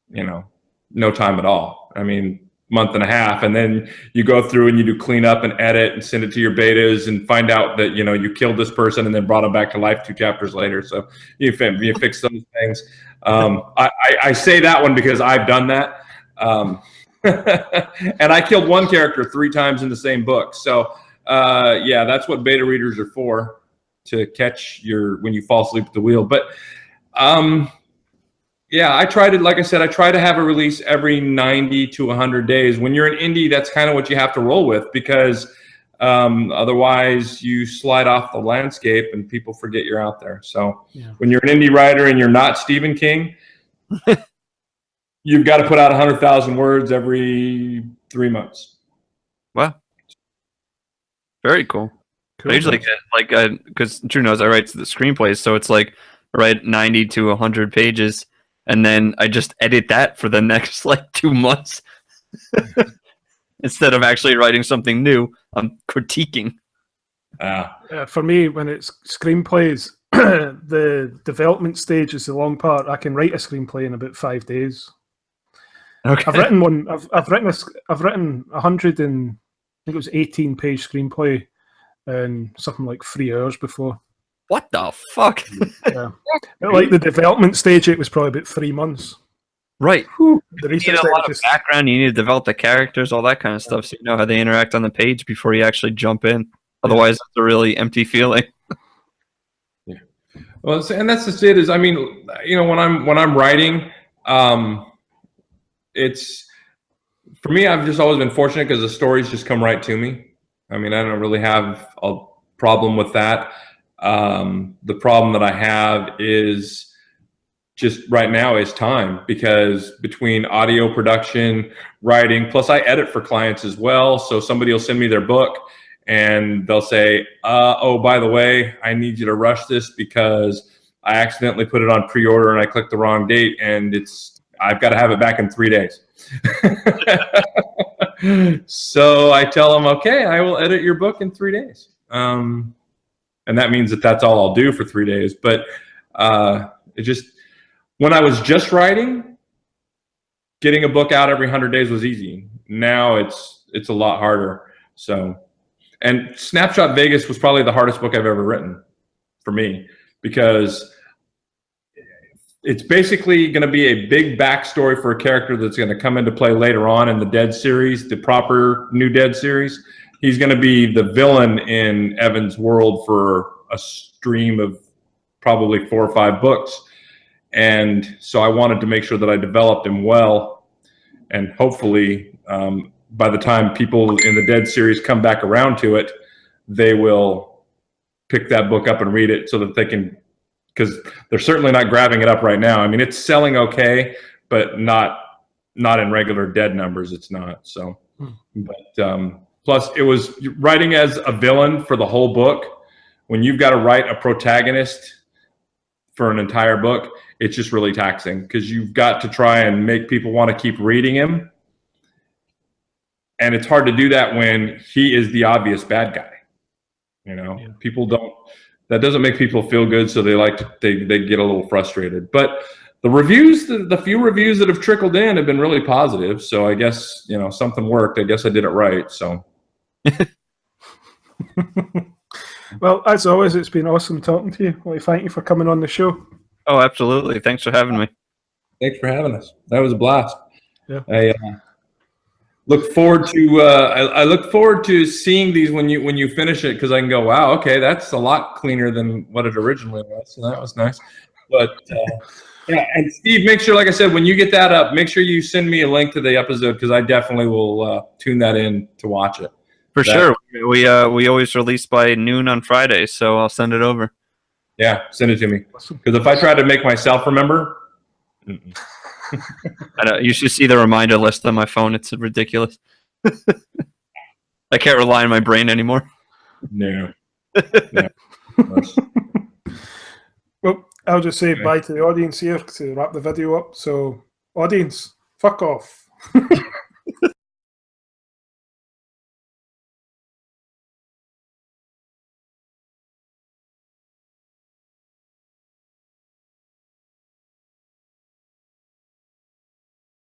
D: you know, no time at all. I mean, month and a half, and then you go through and you do cleanup and edit and send it to your betas and find out that, you know, you killed this person and then brought them back to life 2 chapters later. So you fix those things. I say that one because I've done that. And I killed one character 3 times in the same book. So yeah, that's what beta readers are for, to catch when you fall asleep at the wheel. But yeah, I try to, like I said, I try to have a release every 90 to 100 days. When you're an indie, that's kind of what you have to roll with, because otherwise you slide off the landscape and people forget you're out there. So when you're an indie writer and you're not Stephen King, you've got to put out 100,000 words every 3 months.
A: Wow. Very cool. I usually get like, because Drew knows I write the screenplays, so it's like I write 90 to 100 pages, and then I just edit that for the next like 2 months. Instead of actually writing something new, I'm critiquing.
B: For me, when it's screenplays, the development stage is the long part. I can write a screenplay in about 5 days.
A: Okay.
B: I've written one. I've written 100 and I think it was 18-page screenplay in something like 3 hours before.
A: What the fuck?
B: Yeah. Like the development stage, it was probably about 3 months.
A: Right.
B: The
A: You
B: research
A: need a lot of
B: just,
A: background. You need to develop the characters, all that kind of stuff, so you know how they interact on the page before you actually jump in. Otherwise, it's a really empty feeling.
D: Yeah. Well, and that's just it. Is, I mean, you know, when I'm writing, it's, for me, I've just always been fortunate because the stories just come right to me. I mean, I don't really have a problem with that. The problem that I have is just right now is time, because between audio production, writing, plus I edit for clients as well. So somebody will send me their book and they'll say, oh, by the way, I need you to rush this because I accidentally put it on pre-order and I clicked the wrong date, and I've got to have it back in 3 days. So I tell them, okay, I will edit your book in 3 days. And that means that that's all I'll do for 3 days. But it just, when I was just writing, getting a book out every 100 days was easy. Now it's a lot harder. So, and Snapshot Vegas was probably the hardest book I've ever written for me, because it's basically going to be a big backstory for a character that's going to come into play later on in the Dead series, the proper new Dead series. He's going to be the villain in Evan's world for a stream of probably 4 or 5 books. And so I wanted to make sure that I developed him well. And hopefully by the time people in the Dead series come back around to it, they will pick that book up and read it so that they can, because they're certainly not grabbing it up right now. I mean, it's selling okay, but not in regular Dead numbers. It's not. So, but plus it was writing as a villain for the whole book. When you've got to write a protagonist for an entire book, it's just really taxing, because you've got to try and make people want to keep reading him. And it's hard to do that when he is the obvious bad guy. You know, people don't, that doesn't make people feel good. So they get a little frustrated, but the reviews, the few reviews that have trickled in have been really positive. So I guess, you know, something worked. I guess I did it right. So.
B: Well, as always, it's been awesome talking to you. Well, thank you for coming on the show.
A: Oh, absolutely. Thanks for having me.
D: Thanks for having us. That was a blast.
B: Yeah.
D: I look forward to I look forward to seeing these when you finish it, because I can go, wow, okay, that's a lot cleaner than what it originally was. So that was nice. But yeah, and Steve, make sure, like I said, when you get that up, make sure you send me a link to the episode, because I definitely will tune that in to watch it.
A: For sure. We always release by noon on Friday, so I'll send it over.
D: Yeah, send it to me. Because if I try to make myself remember,
A: I know, you should see the reminder list on my phone. It's ridiculous. I can't rely on my brain anymore.
D: No.
B: Well, I'll just say bye to the audience here to wrap the video up. So, audience, fuck off.